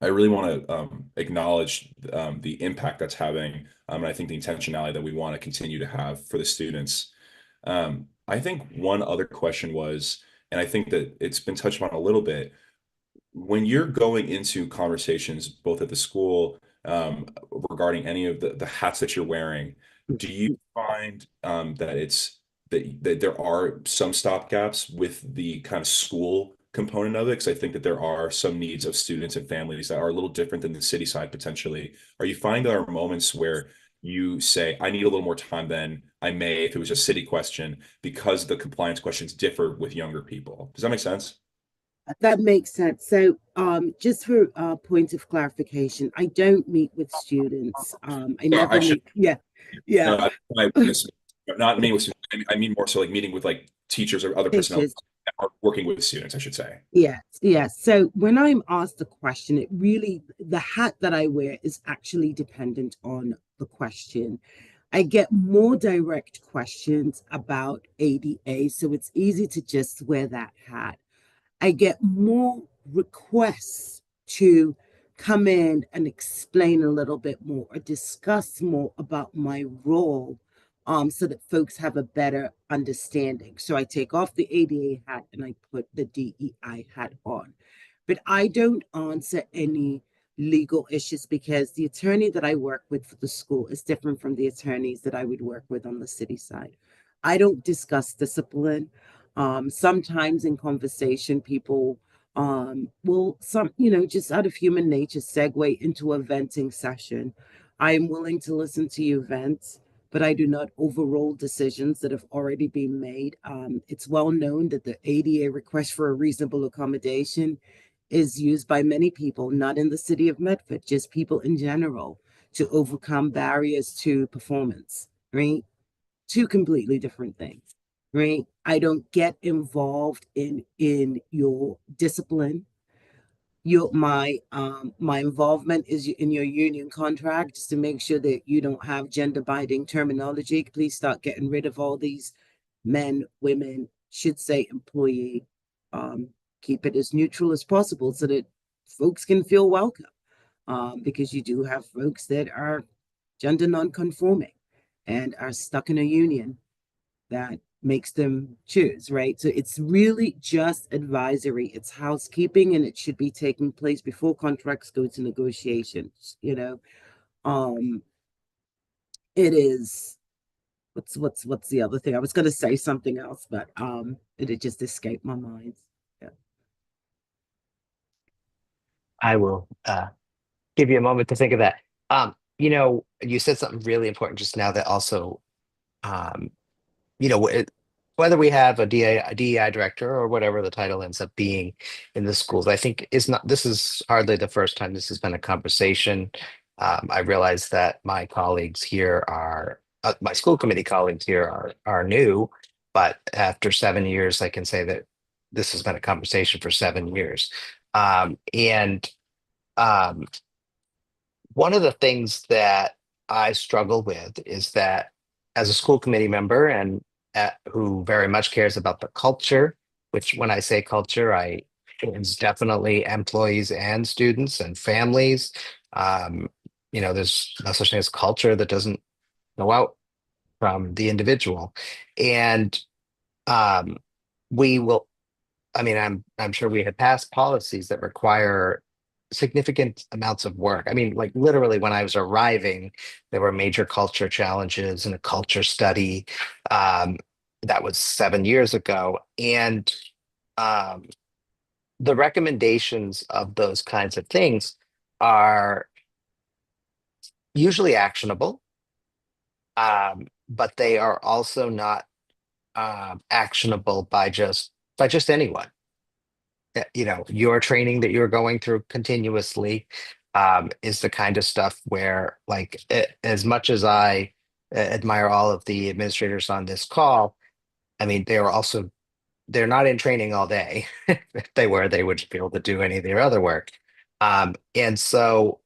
I really want to acknowledge the impact that's having, and I think the intentionality that we want to continue to have for the students. I think one other question was, and I think that it's been touched on a little bit, when you're going into conversations both at the school regarding any of the hats that you're wearing, do you find that there are some stopgaps with the kind of school component of it? Because I think that there are some needs of students and families that are a little different than the city side potentially. Are you finding there are moments where you say, I need a little more time than I may if it was a city question, because the compliance questions differ with younger people? Does that make sense? That makes sense. So, just for a point of clarification, I don't meet with students. I No, never I should. meet. Yeah, yeah. No, not me with students. I mean more so like meeting with like teachers or other personnel Teachers. that are working with students, I should say. Yes, yes. So when I'm asked the question, the hat that I wear is actually dependent on the question. I get more direct questions about ADA, so it's easy to just wear that hat. I get more requests to come in and explain a little bit more or discuss more about my role, so that folks have a better understanding. So I take off the ADA hat and I put the DEI hat on. But I don't answer any legal issues, because the attorney that I work with for the school is different from the attorneys that I would work with on the city side. I don't discuss discipline. Sometimes in conversation, people will just out of human nature segue into a venting session. I am willing to listen to you vent, but I do not overrule decisions that have already been made. It's well known that the ADA request for a reasonable accommodation is used by many people, not in the city of Medford, just people in general, to overcome barriers to performance, right? Two completely different things, right? I don't get involved in your discipline. My involvement is in your union contract, just to make sure that you don't have gender binding terminology. Please start getting rid of all these men, women, should say employee. Keep it as neutral as possible so that folks can feel welcome. Because you do have folks that are gender non-conforming and are stuck in a union that makes them choose, right? So it's really just advisory, it's housekeeping, and it should be taking place before contracts go to negotiations. Um, it is what's the other thing? I was going to say something else, but it just escaped my mind. Yeah. I will give you a moment to think of that. You said something really important just now that also, um, whether we have a DEI director or whatever the title ends up being in the schools, I think this is hardly the first time this has been a conversation. I realize that my colleagues here my school committee colleagues here are new, but after 7 years, I can say that this has been a conversation for 7 years. And um, One of the things that I struggle with is that, as a school committee member and who very much cares about the culture, which when I say culture, it's definitely employees and students and families. Um, there's no such thing as culture that doesn't go out from the individual. And um, we will I'm sure we had passed policies that require significant amounts of work. I mean, like literally when I was arriving, there were major culture challenges and a culture study. Um, That was 7 years ago. And um, the recommendations of those kinds of things are usually actionable, but they are also not actionable by just anyone. You know, your training that you're going through continuously is the kind of stuff where, like, as much as I admire all of the administrators on this call, I mean, they're not in training all day. If they were, they would be able to do any of their other work. And so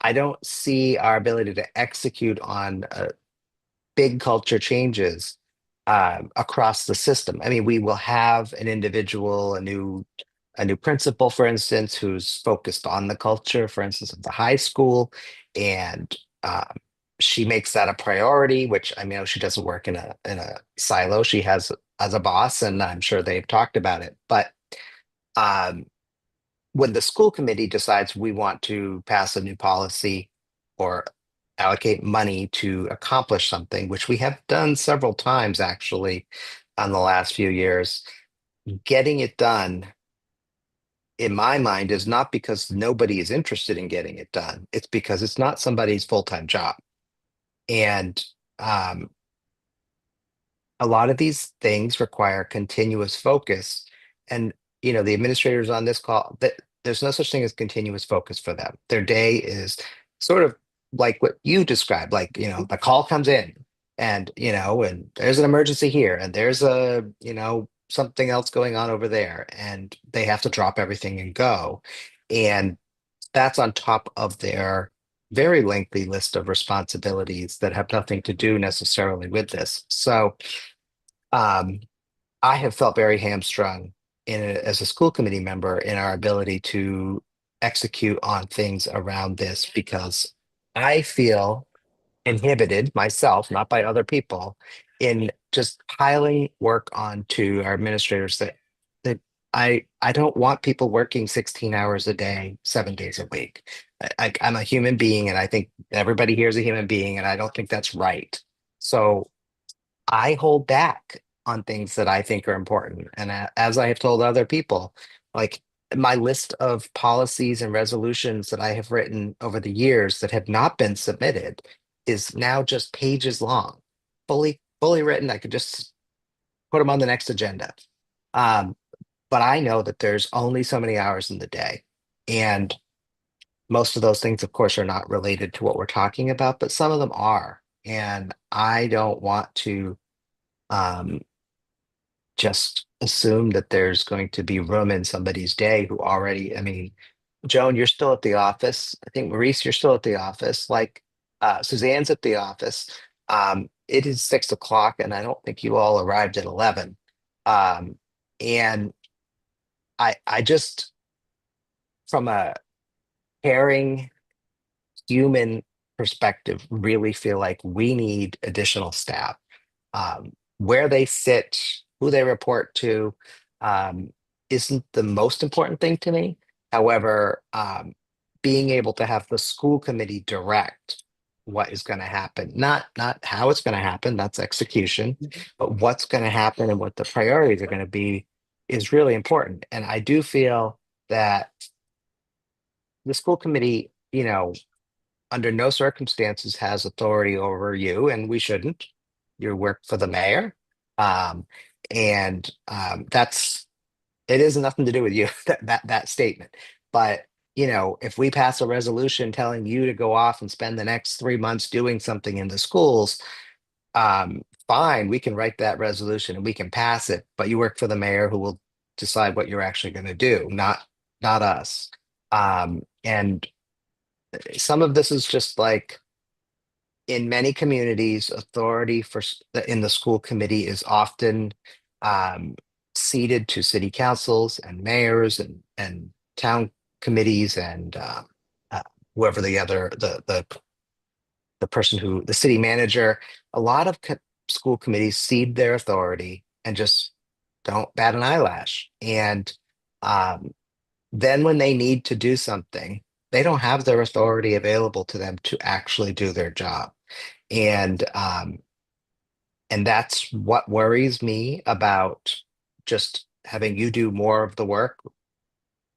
I don't see our ability to execute on big culture changes across the system. I mean, we will have an individual, a new principal, for instance, who's focused on the culture, for instance, of the high school, and she makes that a priority. Which, I mean, she doesn't work in a silo. She has as a boss, and I'm sure they've talked about it. But um, when the school committee decides we want to pass a new policy or allocate money to accomplish something, which we have done several times actually on the last few years, getting it done, in my mind, is not because nobody is interested in getting it done. It's because it's not somebody's full-time job. And um, a lot of these things require continuous focus. And, you know, the administrators on this call, that there's no such thing as continuous focus for them. Their day is sort of like what you described, like, you know, the call comes in and, you know, and there's an emergency here and there's a, you know, something else going on over there, and they have to drop everything and go. And that's on top of their very lengthy list of responsibilities that have nothing to do necessarily with this. So um, I have felt very hamstrung as a school committee member in our ability to execute on things around this, because I feel inhibited myself, not by other people, in just piling work onto our administrators that I don't want people working 16 hours a day, 7 days a week. I'm a human being, and I think everybody here is a human being, and I don't think that's right. So I hold back on things that I think are important. And as I have told other people, like, my list of policies and resolutions that I have written over the years that have not been submitted is now just pages long, fully written. I could just put them on the next agenda. Um, but I know that there's only so many hours in the day. And most of those things, of course, are not related to what we're talking about, but some of them are. And I don't want to um, just assume that there's going to be room in somebody's day who already, I mean, Joan, you're still at the office. I think Maurice, you're still at the office. Like, Suzanne's at the office. It is 6 o'clock, and I don't think you all arrived at 11. Um, and I just, from a caring human perspective, really feel like we need additional staff. Where they sit, who they report to, um, isn't the most important thing to me. However, being able to have the school committee direct what is going to happen, not how it's going to happen, that's execution, but what's going to happen and what the priorities are going to be is really important. And I do feel that the school committee, you know, under no circumstances has authority over you, and we shouldn't. You work for the mayor. Um, and that's, it has nothing to do with you, that statement. But, you know, if we pass a resolution telling you to go off and spend the next 3 months doing something in the schools, fine, we can write that resolution and we can pass it, but you work for the mayor, who will decide what you're actually going to do, not us. And some of this is just like, in many communities, authority in the school committee is often um, ceded to city councils and mayors and town committees and uh, whoever the person who, the city manager. A lot of school committees cede their authority and just don't bat an eyelash. And um, then when they need to do something, they don't have their authority available to them to actually do their job. And And that's what worries me about just having you do more of the work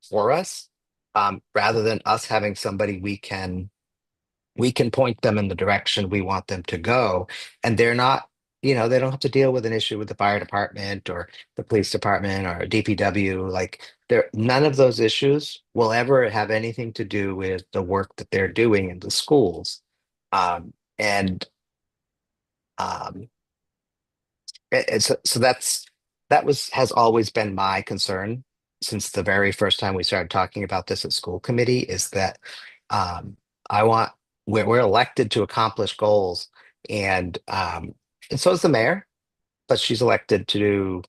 for us, rather than us having somebody we can point them in the direction we want them to go. And they're not, they don't have to deal with an issue with the fire department or the police department or DPW. Like none of those issues will ever have anything to do with the work that they're doing in the schools. And um, so has always been my concern since the very first time we started talking about this at school committee, is that um, I want we're elected to accomplish goals, and so is the mayor, but she's elected to do,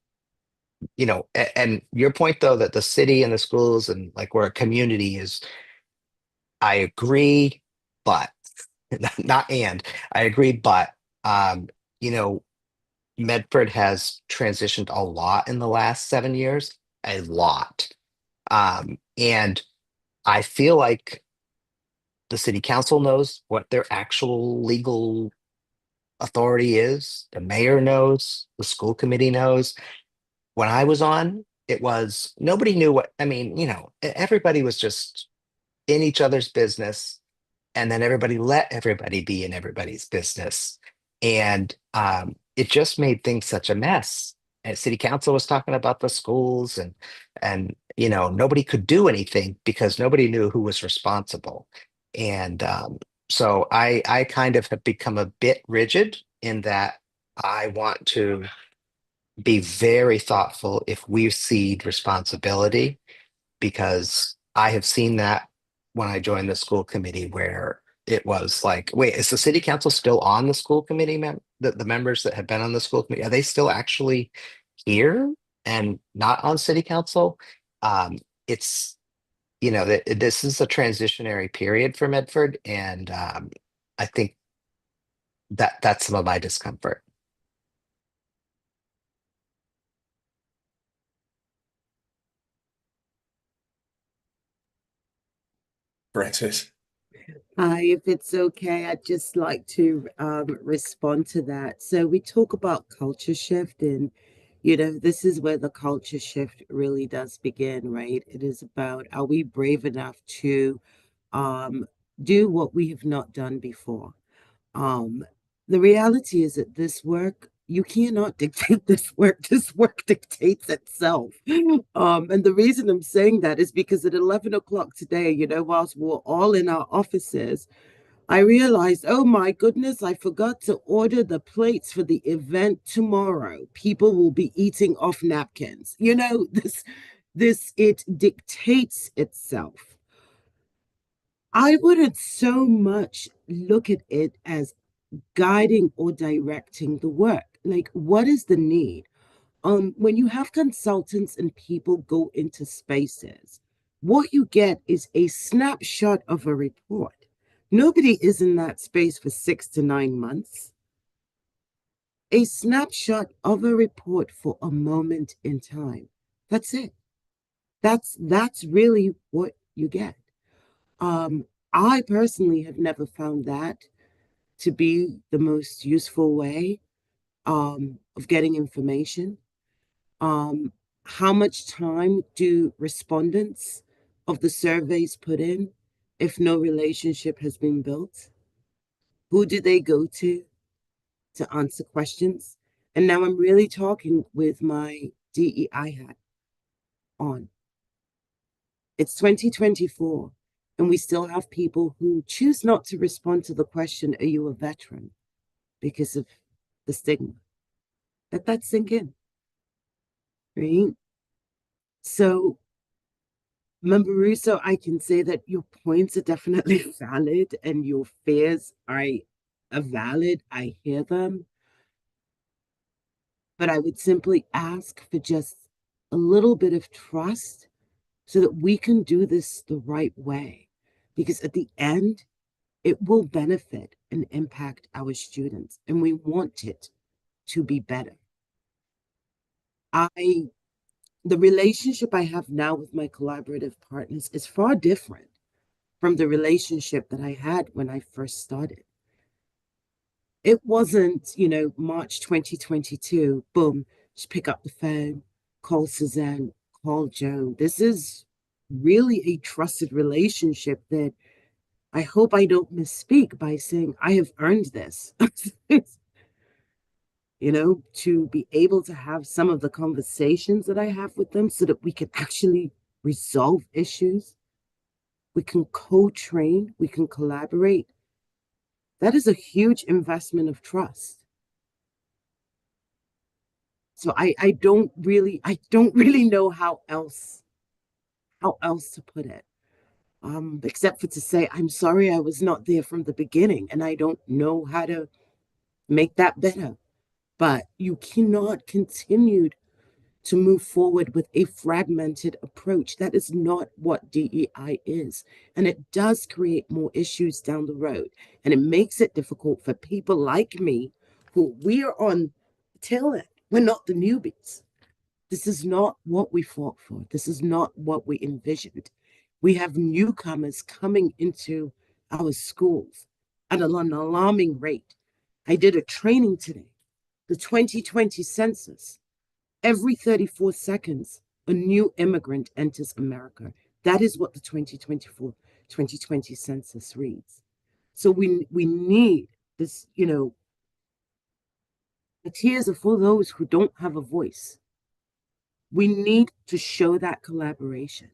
and your point though, that the city and the schools and like we're a community is, I agree, but not and I agree, but you know Medford has transitioned a lot in the last 7 years, a lot. And I feel like the city council knows what their actual legal authority is. The mayor knows, the school committee knows. When I was on, it was nobody knew what, I mean, everybody was just in each other's business, and then everybody let everybody be in everybody's business, and it just made things such a mess. And city council was talking about the schools, and nobody could do anything because nobody knew who was responsible. And so I kind of have become a bit rigid in that I want to be very thoughtful if we cede responsibility, because I have seen that when I joined the school committee, where it was like, wait, is the city council still on the school committee? The members that have been on the school committee, are they still actually here and not on city council? It's, that this is a transitionary period for Medford, and I think that's some of my discomfort. Francis. Hi, if it's okay, I'd just like to respond to that. So we talk about culture shift, and this is where the culture shift really does begin, right? It is about, are we brave enough to um, do what we have not done before? Um, the reality is that this work, you cannot dictate this work. This work dictates itself. And the reason I'm saying that is because at 11 o'clock today, whilst we're all in our offices, I realized, oh my goodness, I forgot to order the plates for the event tomorrow. People will be eating off napkins. It dictates itself. I wouldn't so much look at it as guiding or directing the work. Like, what is the need? When you have consultants and people go into spaces, what you get is a snapshot of a report. Nobody is in that space for 6 to 9 months. A snapshot of a report for a moment in time. That's it. That's really what you get. I personally have never found that to be the most useful way of getting information. How much time do respondents of the surveys put in if no relationship has been built? Who do they go to answer questions? And now I'm really talking with my DEI hat on. It's 2024, and we still have people who choose not to respond to the question, are you a veteran? Because of the stigma. Let that sink in, right? So, Member Russo, I can say that your points are definitely valid and your fears are valid. I hear them. But I would simply ask for just a little bit of trust so that we can do this the right way. Because at the end, it will benefit and impact our students, and we want it to be better. The relationship I have now with my collaborative partners is far different from the relationship that I had when I first started. It wasn't, March 2022, boom, just pick up the phone, call Suzanne, call Joan. This is really a trusted relationship that I hope I don't misspeak by saying I have earned this. To be able to have some of the conversations that I have with them so that we can actually resolve issues. We can co-train, we can collaborate. That is a huge investment of trust. So I don't really know how else to put it. Except for to say, I'm sorry I was not there from the beginning and I don't know how to make that better. But you cannot continue to move forward with a fragmented approach. That is not what DEI is. And it does create more issues down the road. And it makes it difficult for people like me, who we are on the tail end. We're not the newbies. This is not what we fought for. This is not what we envisioned. We have newcomers coming into our schools at an alarming rate. I did a training today, the 2020 census. Every 34 seconds, a new immigrant enters America. That is what the 2020 census reads. So we need this, the tears are for those who don't have a voice. We need to show that collaboration.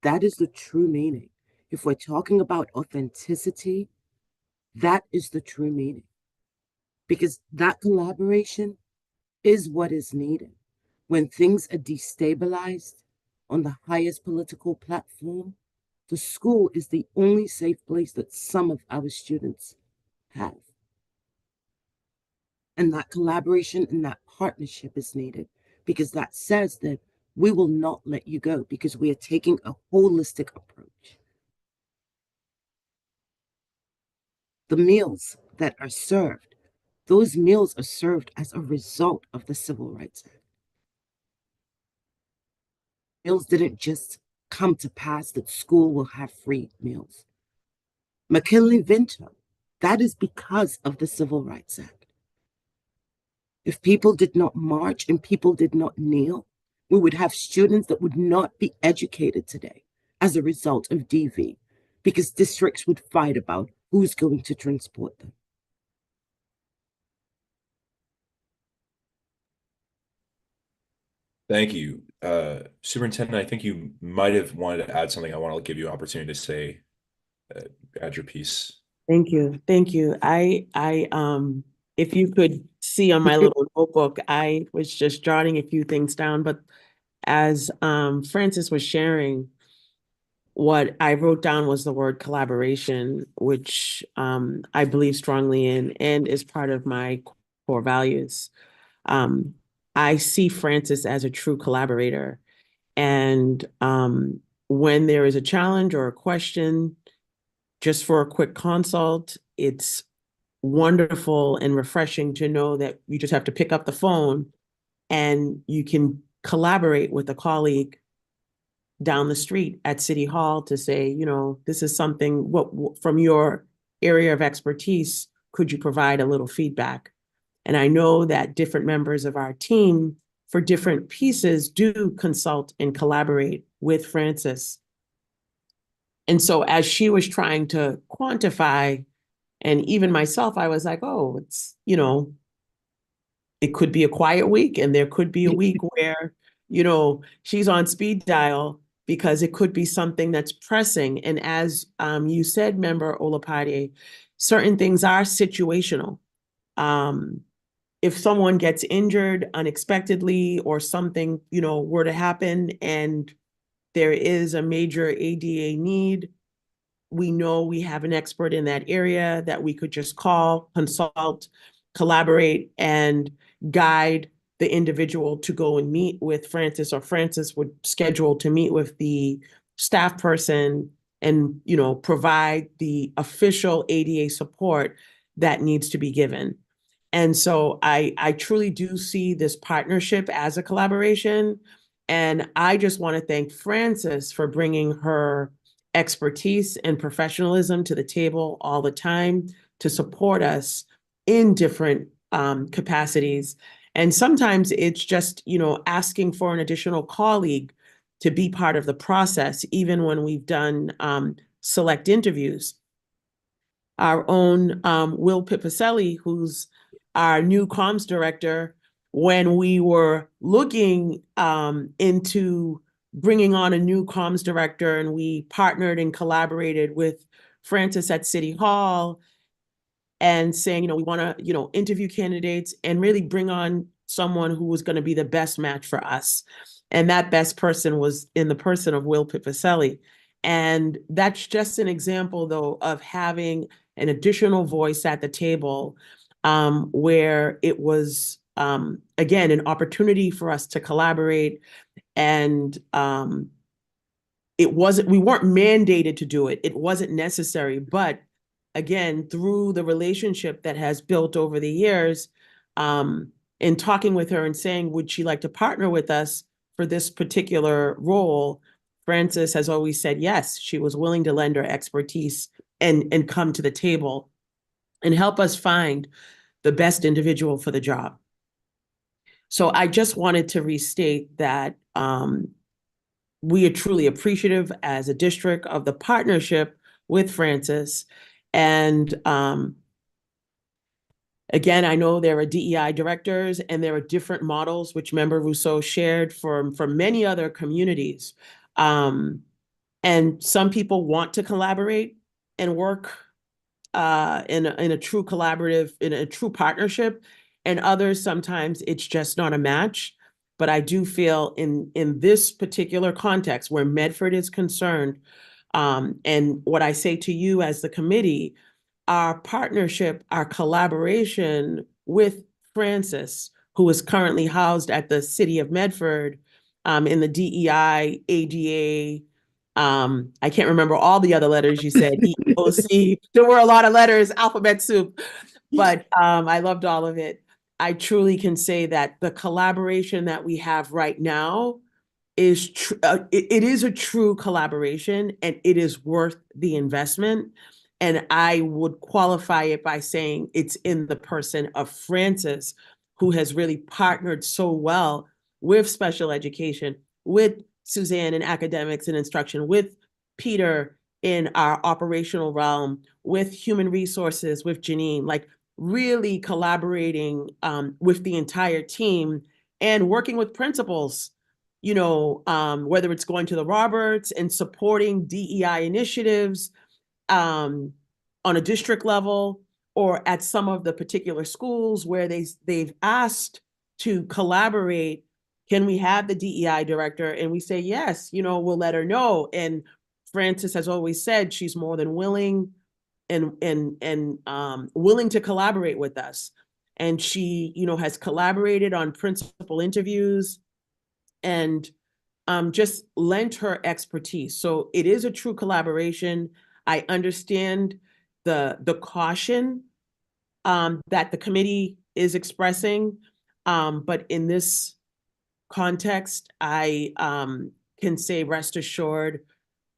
That is the true meaning. If we're talking about authenticity, that is the true meaning. Because that collaboration is what is needed. When things are destabilized on the highest political platform, the school is the only safe place that some of our students have. And that collaboration and that partnership is needed, because that says that we will not let you go, because we are taking a holistic approach. The meals that are served, those meals are served as a result of the Civil Rights Act. Meals didn't just come to pass that school will have free meals. McKinley-Vento, that is because of the Civil Rights Act. If people did not march and people did not kneel, we would have students that would not be educated today as a result of DV, because districts would fight about who's going to transport them. Thank you. Superintendent, I think you might have wanted to add something. I want to give you an opportunity to say, add your piece. Thank you. Thank you. If you could see on my little notebook, I was just jotting a few things down, but as Francis was sharing, what I wrote down was the word collaboration, which I believe strongly in and is part of my core values. I see Francis as a true collaborator. And when there is a challenge or a question, just for a quick consult, it's wonderful and refreshing to know that you just have to pick up the phone and you can collaborate with a colleague down the street at City Hall to say, this is something, what from your area of expertise, could you provide a little feedback? And I know that different members of our team for different pieces do consult and collaborate with Francis. And so as she was trying to quantify, and even myself, I was like, oh, it's, it could be a quiet week and there could be a week where, she's on speed dial because it could be something that's pressing. And as you said, Member Olapade, certain things are situational. If someone gets injured unexpectedly or something, were to happen and there is a major ADA need, we know we have an expert in that area that we could just call, consult, collaborate, and guide the individual to go and meet with Francis, or Francis would schedule to meet with the staff person and, provide the official ADA support that needs to be given. And so I truly do see this partnership as a collaboration. And I just want to thank Francis for bringing her expertise and professionalism to the table all the time to support us in different capacities. And sometimes it's just, asking for an additional colleague to be part of the process, even when we've done select interviews. Our own Will Pipicelli, who's our new comms director, when we were looking into bringing on a new comms director, and we partnered and collaborated with Francis at City Hall and saying, we want to, interview candidates and really bring on someone who was going to be the best match for us. And that best person was in the person of Will Pipicelli. And that's just an example, though, of having an additional voice at the table, where it was, again, an opportunity for us to collaborate. And we weren't mandated to do it. It wasn't necessary. But again, through the relationship that has built over the years, in talking with her and saying, would she like to partner with us for this particular role, Frances has always said yes. She was willing to lend her expertise and come to the table and help us find the best individual for the job. So I just wanted to restate that we are truly appreciative as a district of the partnership with Frances. And again, I know there are DEI directors and there are different models, which Member Rousseau shared from many other communities. And some people want to collaborate and work in a true collaborative, in a true partnership, and others, sometimes it's just not a match. But I do feel in this particular context where Medford is concerned, and what I say to you as the committee, our partnership, our collaboration with Frances, who is currently housed at the City of Medford, in the DEI, ADA, I can't remember all the other letters you said, EEOC. There were a lot of letters, alphabet soup, but I loved all of it. I truly can say that the collaboration that we have right now is it is a true collaboration, and it is worth the investment. And I would qualify it by saying it's in the person of Frances, who has really partnered so well with special education, with Suzanne in academics and instruction, with Peter in our operational realm, with human resources, with Janine, like really collaborating with the entire team and working with principals, whether it's going to the Roberts and supporting DEI initiatives on a district level, or at some of the particular schools where they've asked to collaborate. Can we have the DEI director? And we say, yes, we'll let her know. And Frances has always said she's more than willing and willing to collaborate with us. And she, has collaborated on principal interviews and just lent her expertise. So it is a true collaboration. I understand the caution that the committee is expressing, but in this context, I can say rest assured,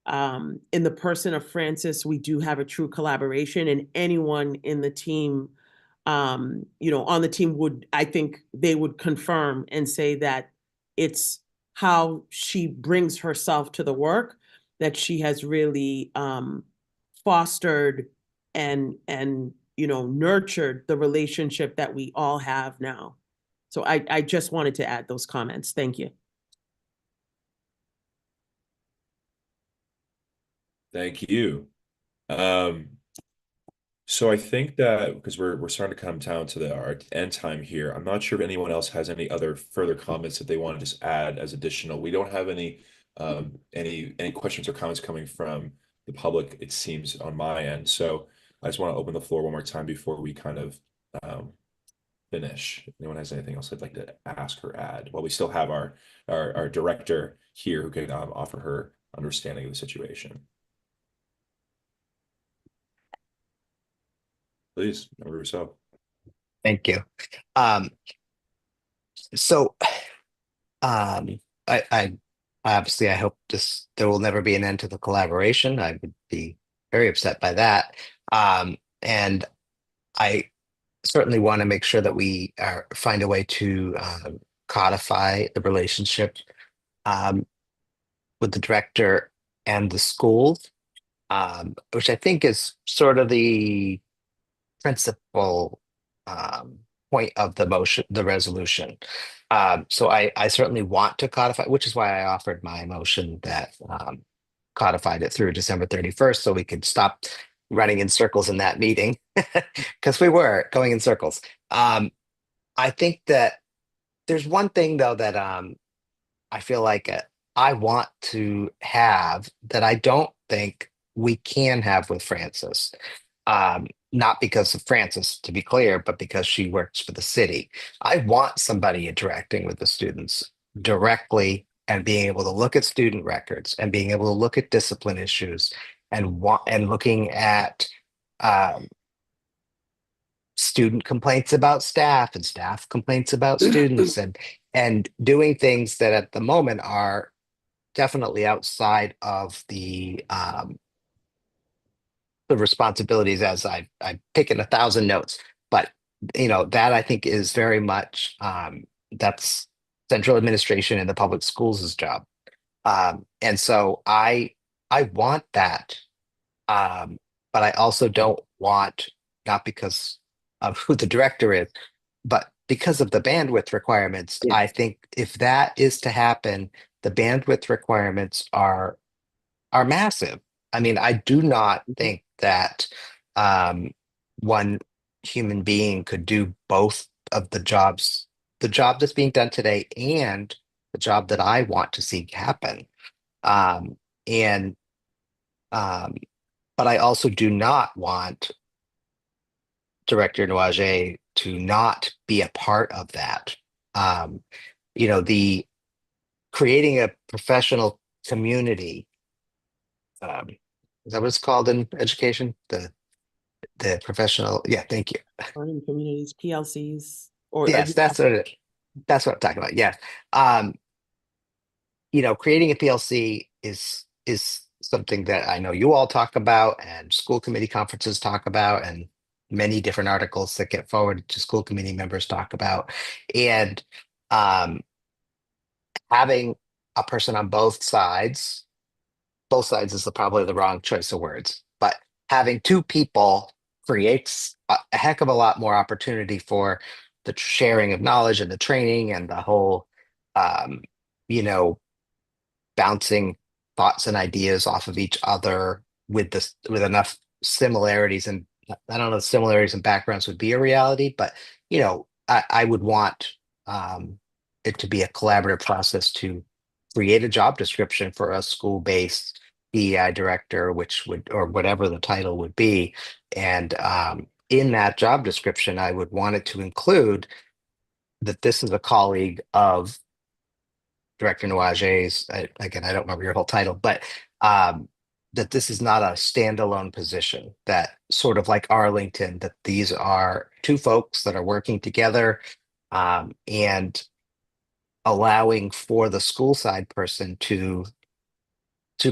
in the person of Frances, we do have a true collaboration, and anyone in the team, on the team I think they would confirm and say that it's how she brings herself to the work that she has really fostered and nurtured the relationship that we all have now. So I just wanted to add those comments. Thank you. Thank you. So I think that because we're starting to come down to our end time here, I'm not sure if anyone else has any other further comments that they want to just add as additional. We don't have any questions or comments coming from the public, it seems, on my end. So I just want to open the floor one more time before we kind of finish. If anyone has anything else they'd like to ask or add, while we still have our director here who can offer her understanding of the situation. Please, Member Rousseau. Thank you. I obviously I hope there will never be an end to the collaboration. I would be very upset by that. And I certainly want to make sure that we find a way to codify the relationship um, with the director and the schools, which I think is sort of the principal point of the motion, the resolution. So I certainly want to codify, which is why I offered my motion that codified it through December 31st, so we could stop running in circles in that meeting, because we were going in circles. I think that there's one thing though that I feel like I want to have that I don't think we can have with Frances. Not because of Frances, to be clear, but because she works for the city. I want somebody interacting with the students directly and being able to look at student records and being able to look at discipline issues and looking at um, student complaints about staff and staff complaints about students and doing things that at the moment are definitely outside of the responsibilities as I've taken 1,000 notes, but that I think is very much that's central administration and the public schools' job. And so I want that, um, but I also don't want, not because of who the director is, but because of the bandwidth requirements. Yeah. I think if that is to happen, the bandwidth requirements are massive. I mean, I do not think that um, one human being could do both of the job that's being done today and the job that I want to see happen. Um, and um, but I also do not want Director Noaget to not be a part of that. Um, the creating a professional community, um, is that what it's called in education? The professional, yeah, thank you. Learning communities, PLCs, or Yes, that's what I'm talking about. Yes. Um, creating a PLC is something that I know you all talk about and school committee conferences talk about, and many different articles that get forwarded to school committee members talk about. And um, having a person on both sides is probably the wrong choice of words, but having two people creates a heck of a lot more opportunity for the sharing of knowledge and the training and the whole, um, you know, bouncing thoughts and ideas off of each other with enough similarities. And I don't know if similarities and backgrounds would be a reality, but I would want it to be a collaborative process to create a job description for a school-based DEI director, which would, or whatever the title would be. And in that job description, I would want it to include that this is a colleague of Director Nuage's. Again, I don't remember your whole title, but that this is not a standalone position, that sort of like Arlington, that these are two folks that are working together, and allowing for the school side person to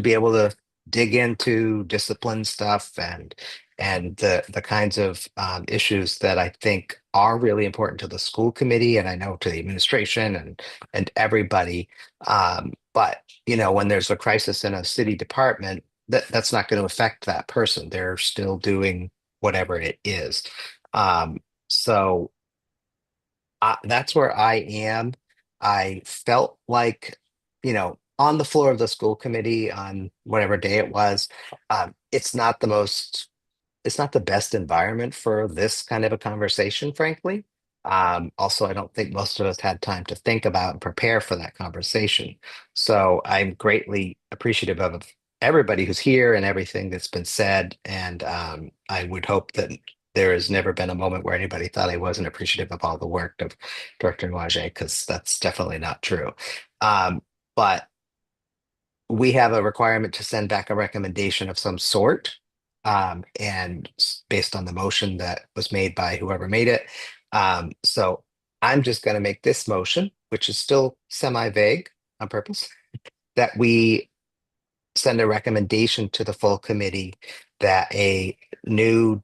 be able to dig into discipline stuff and the kinds of issues that I think are really important to the school committee, and I know to the administration and everybody. But when there's a crisis in a city department, that's not going to affect that person. They're still doing whatever it is. So that's where I am. I felt like, on the floor of the school committee on whatever day it was, it's not the best environment for this kind of a conversation, frankly. Also, I don't think most of us had time to think about and prepare for that conversation. So I'm greatly appreciative of everybody who's here and everything that's been said. And I would hope that there has never been a moment where anybody thought I wasn't appreciative of all the work of Director Noaget, because that's definitely not true. But we have a requirement to send back a recommendation of some sort, and based on the motion that was made by whoever made it. So I'm just going to make this motion, which is still semi-vague on purpose, that we send a recommendation to the full committee that a new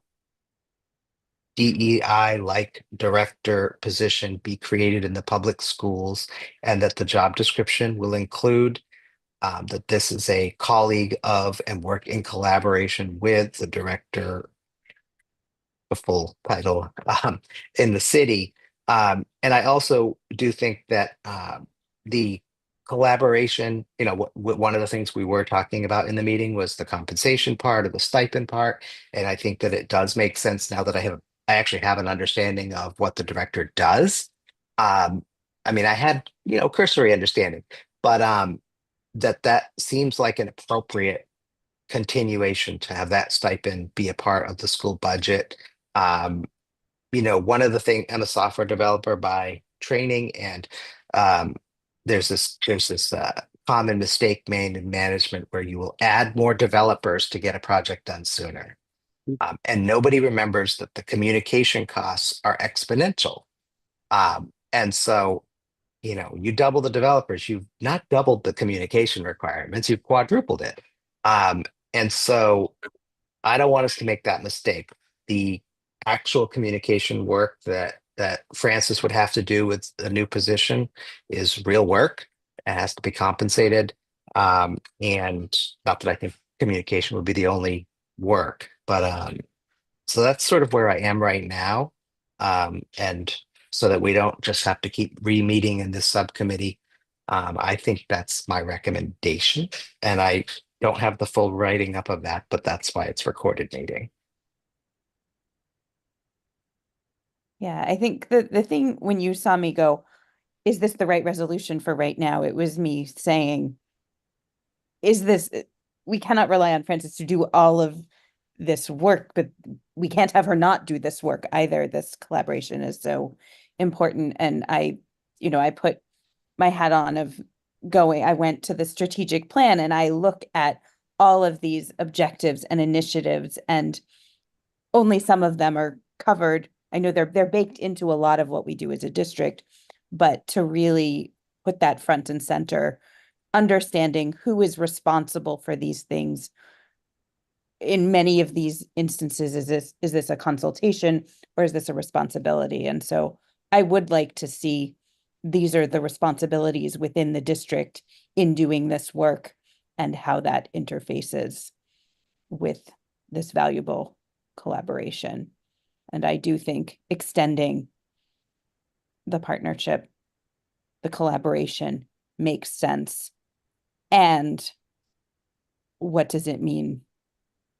DEI-like director position be created in the public schools, and that the job description will include that this is a colleague of and work in collaboration with the director, the full title, in the city. And I also do think that the collaboration, one of the things we were talking about in the meeting was the compensation part or the stipend part. And I think that it does make sense now that I actually have an understanding of what the director does. I mean, I had, cursory understanding, but that seems like an appropriate continuation to have that stipend be a part of the school budget. Um, one of the things, I'm a software developer by training, and um, there's this common mistake made in management where you will add more developers to get a project done sooner. And nobody remembers that the communication costs are exponential. And so, you double the developers, you've not doubled the communication requirements, you've quadrupled it. Um, and so I don't want us to make that mistake. The actual communication work that Francis would have to do with a new position is real work. It has to be compensated. And not that I think communication would be the only work, but so that's sort of where I am right now. And so that we don't just have to keep re-meeting in this subcommittee. I think that's my recommendation, and I don't have the full writing up of that, but that's why it's recorded meeting. Yeah, I think the thing when you saw me go, is this the right resolution for right now? It was me saying, we cannot rely on Frances to do all of this work, but we can't have her not do this work either. This collaboration is so important. And I put my hat on of I went to the strategic plan and I look at all of these objectives and initiatives, and only some of them are covered. I know they're baked into a lot of what we do as a district, but to really put that front and center, understanding who is responsible for these things. In many of these instances, is this a consultation or is this a responsibility? And so I would like to see these are the responsibilities within the district in doing this work and how that interfaces with this valuable collaboration. And I do think extending the partnership, the collaboration makes sense. And what does it mean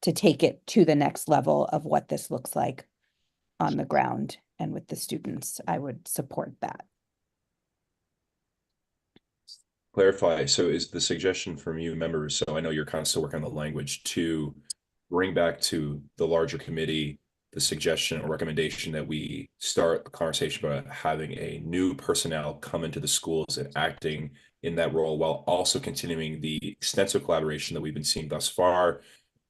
to take it to the next level of what this looks like on the ground and with the students? I would support that. Clarify. So is the suggestion from you members, so I know you're kind of still working on the language, to bring back to the larger committee the suggestion or recommendation that we start a conversation about having a new personnel come into the schools and acting in that role while also continuing the extensive collaboration that we've been seeing thus far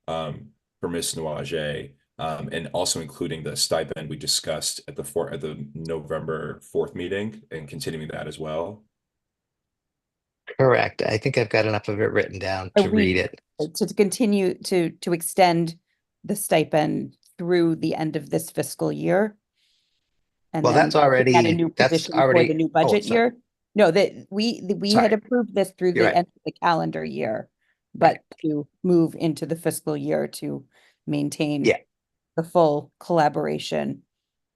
for Ms. Noaget, and also including the stipend we discussed at the November 4th meeting and continuing that as well? Correct. I think I've got enough of it written down to read it. To continue to extend the stipend through the end of this fiscal year. And Well, then that's already, add a new that's position for already, the new oh, budget sorry. year. No, that we Sorry. had approved this through You're the right. end of the calendar year, but to move into the fiscal year to maintain Yeah. the full collaboration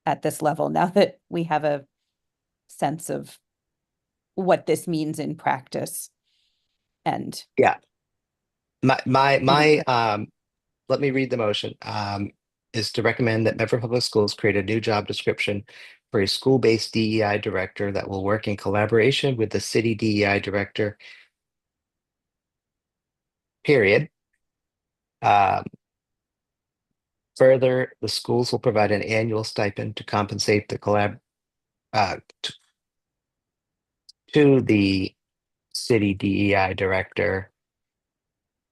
at this level, now that we have a sense of what this means in practice. And Yeah. Let me read the motion. Is to recommend that Medford Public Schools create a new job description for a school-based DEI director that will work in collaboration with the city DEI director. Period. Further, the schools will provide an annual stipend to compensate the to the city DEI director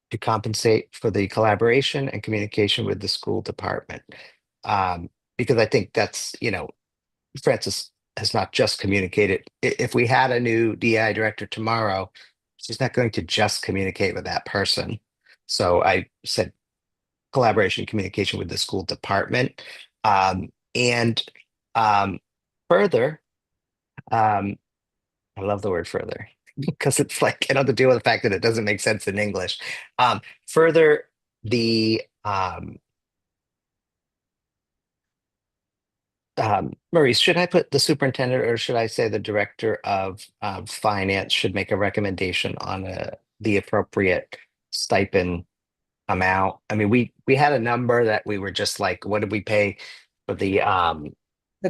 to compensate for the collaboration and communication with the school department. Because I think that's, Frances has not just communicated. If we had a new DEI director tomorrow, she's not going to just communicate with that person. So I said collaboration, communication with the school department. And further, I love the word further because it's like I don't have to deal with the fact that it doesn't make sense in English. Further, the Maurice, should I put the superintendent or should I say the director of finance should make a recommendation on the appropriate stipend amount? I mean, we had a number that we were just like, what did we pay for the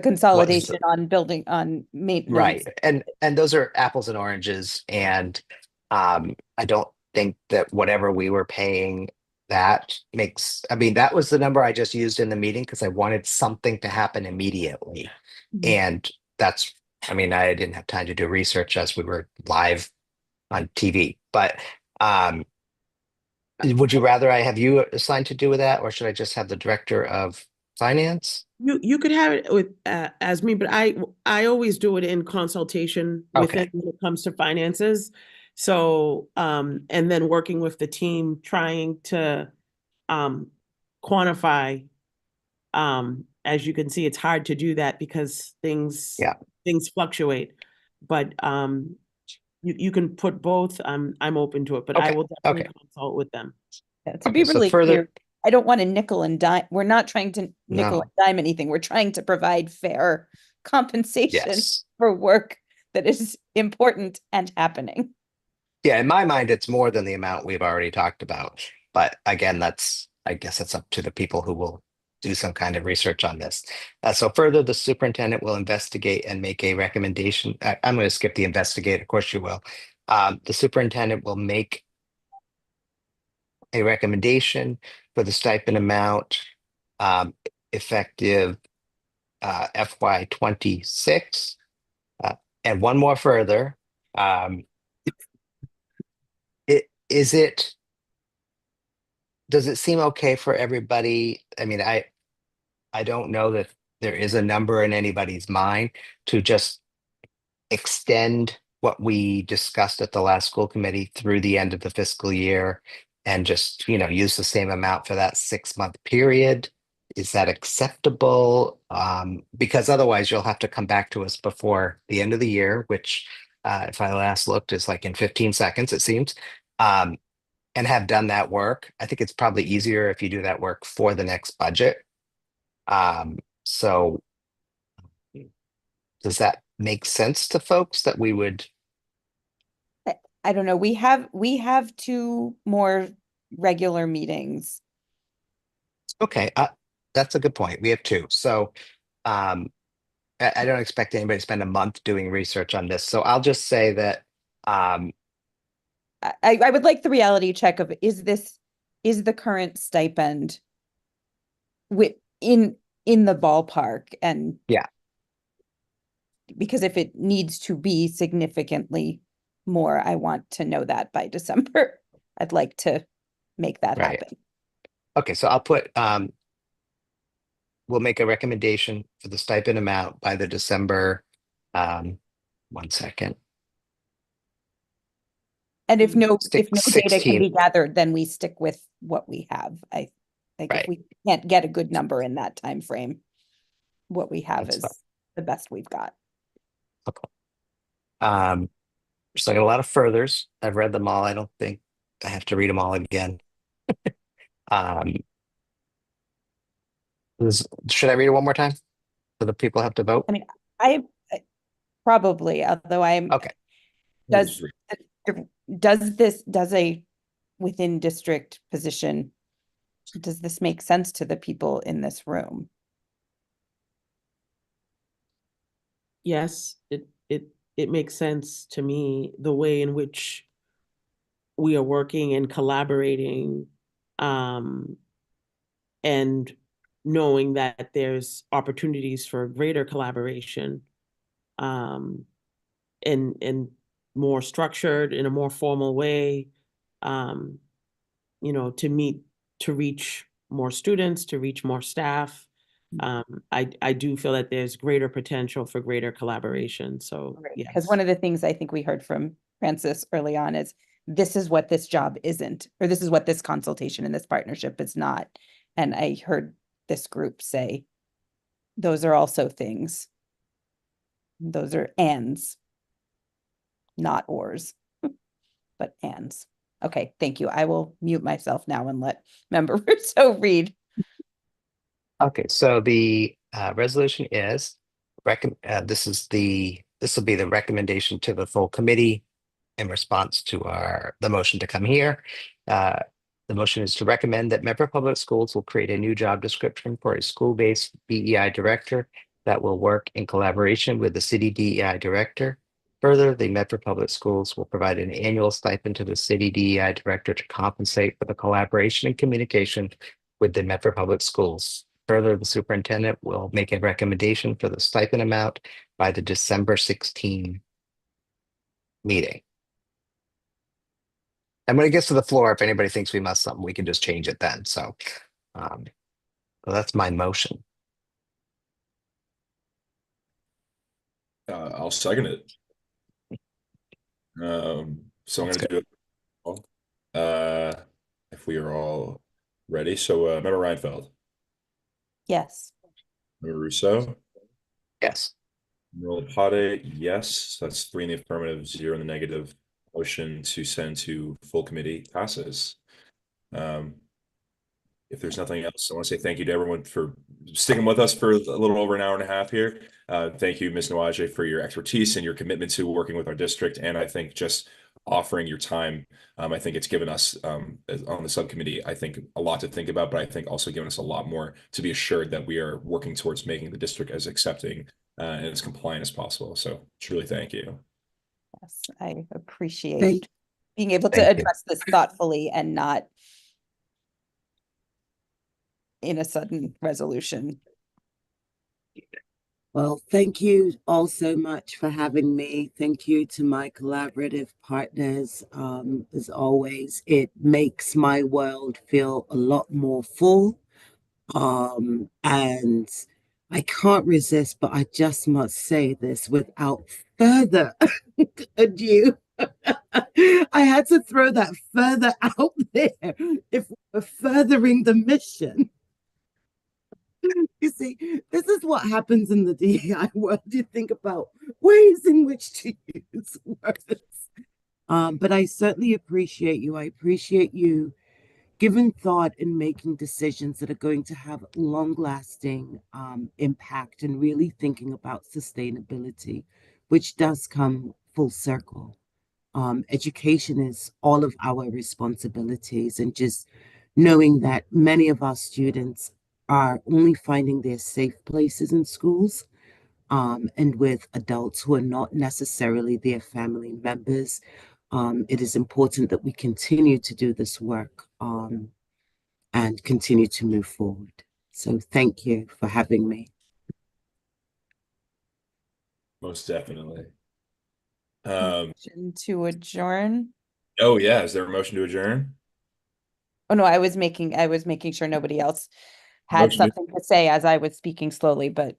consolidation on building on maintenance. right. And those are apples and oranges. And I don't think that whatever we were paying that makes, I mean, that was the number I just used in the meeting because I wanted something to happen immediately. Mhm. And that's, I mean, I didn't have time to do research as we were live on TV. But would you rather I have you assigned to do with that, or should I just have the director of finance? You could have it with as me, but I always do it in consultation with Okay. it when it comes to finances. So and then working with the team trying to quantify. As you can see, it's hard to do that because things fluctuate. But you can put both. I'm open to it, but I Okay. will definitely Okay. consult with them. Yeah, to Okay, be so really further- clear, I don't want to nickel and dime. We're not trying to nickel No. and dime anything. We're trying to provide fair compensation Yes. for work that is important and happening. Yeah, in my mind, it's more than the amount we've already talked about. But again, I guess it's up to the people who will do some kind of research on this. So further, the superintendent will investigate and make a recommendation. I'm going to skip the investigate, of course you will. The superintendent will make a recommendation for the stipend amount effective FY 26. And one more further, does it seem okay for everybody? I mean, I don't know that there is a number in anybody's mind to just extend what we discussed at the last school committee through the end of the fiscal year and just, use the same amount for that 6-month period. Is that acceptable? Because otherwise you'll have to come back to us before the end of the year, which if I last looked is like in 15 seconds, it seems. And have done that work. I think it's probably easier if you do that work for the next budget. So does that make sense to folks that we would? I don't know. We have 2 more regular meetings. Okay, that's a good point. We have 2. So I don't expect anybody to spend a month doing research on this. So I'll just say that I would like the reality check of is the current stipend in the ballpark, and yeah, because if it needs to be significantly more, I want to know that by December. I'd like to make that right. happen. Okay, so I'll put we'll make a recommendation for the stipend amount by the December 1 second. And if no data can 16. be gathered, then we stick with what we have. I think Right. if we can't get a good number in that time frame, what we have That's is fine. the best we've got. So I got a lot of furthers. I've read them all. I don't think I have to read them all again. Should I read it one more time so the people have to vote? I mean, I probably, although I'm Okay. does a within district position, does this make sense to the people in this room? Yes, it makes sense to me, the way in which we are working and collaborating, and knowing that there's opportunities for greater collaboration, and more structured in a more formal way, to reach more students, to reach more staff. I do feel that there's greater potential for greater collaboration. So Because yes. one of the things I think we heard from Francis early on is this is what this job isn't, or this is what this consultation and this partnership is not. And I heard this group say those are also things. Those are ands, not ors, but ands. Okay, thank you. I will mute myself now and let Member Russo read. Okay, so the resolution is this will be the recommendation to the full committee in response to the motion to come here. The motion is to recommend that Medford Public Schools will create a new job description for a school-based DEI director that will work in collaboration with the city DEI director. Further, the Medford Public Schools will provide an annual stipend to the city DEI director to compensate for the collaboration and communication with the Medford Public Schools. Further, the superintendent will make a recommendation for the stipend amount by the December 16 meeting. And when it gets to the floor, if anybody thinks we must something, we can just change it then. So that's my motion. I'll second it. So I'm That's going to do it. If we are all ready. So Member Reinfeld, Yes. Member Russo, Yes. Member Lepade, yes. That's 3 in the affirmative, 0 in the negative. Motion to send to full committee passes. If there's nothing else, I want to say thank you to everyone for sticking with us for a little over an hour and a half here. Thank you, Ms. Nawaje, for your expertise and your commitment to working with our district. And I think just offering your time, I think it's given us on the subcommittee, I think a lot to think about, but I think also given us a lot more to be assured that we are working towards making the district as accepting and as compliant as possible. So truly thank you. Yes, I appreciate Thank- being able to Thank you. address this thoughtfully and not in a sudden resolution. Well, thank you all so much for having me. Thank you to my collaborative partners. As always, it makes my world feel a lot more full. And I can't resist, but I just must say this without further ado. I had to throw that further out there if we're furthering the mission. You see, this is what happens in the DEI world. You think about ways in which to use words. But I certainly appreciate you. I appreciate you giving thought and making decisions that are going to have long-lasting impact and really thinking about sustainability, which does come full circle. Education is all of our responsibilities, and just knowing that many of our students are only finding their safe places in schools, and with adults who are not necessarily their family members. It is important that we continue to do this work and continue to move forward. So thank you for having me. Most definitely. Motion to adjourn. Oh yeah, is there a motion to adjourn? Oh no, I was making sure nobody else had Motion to- something to say as I was speaking slowly, but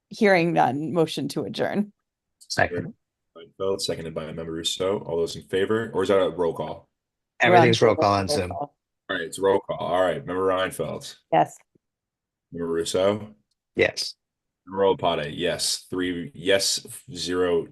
hearing none, motion to adjourn. Second. Reinfeld, seconded by Member Russo. All those in favor, or is that a roll call? Everything's We're roll call on roll Zoom. call. All right, it's roll call. All right, Member Reinfeld, Yes. Member Russo, Yes. Member Lepade, yes. 3 yes, 0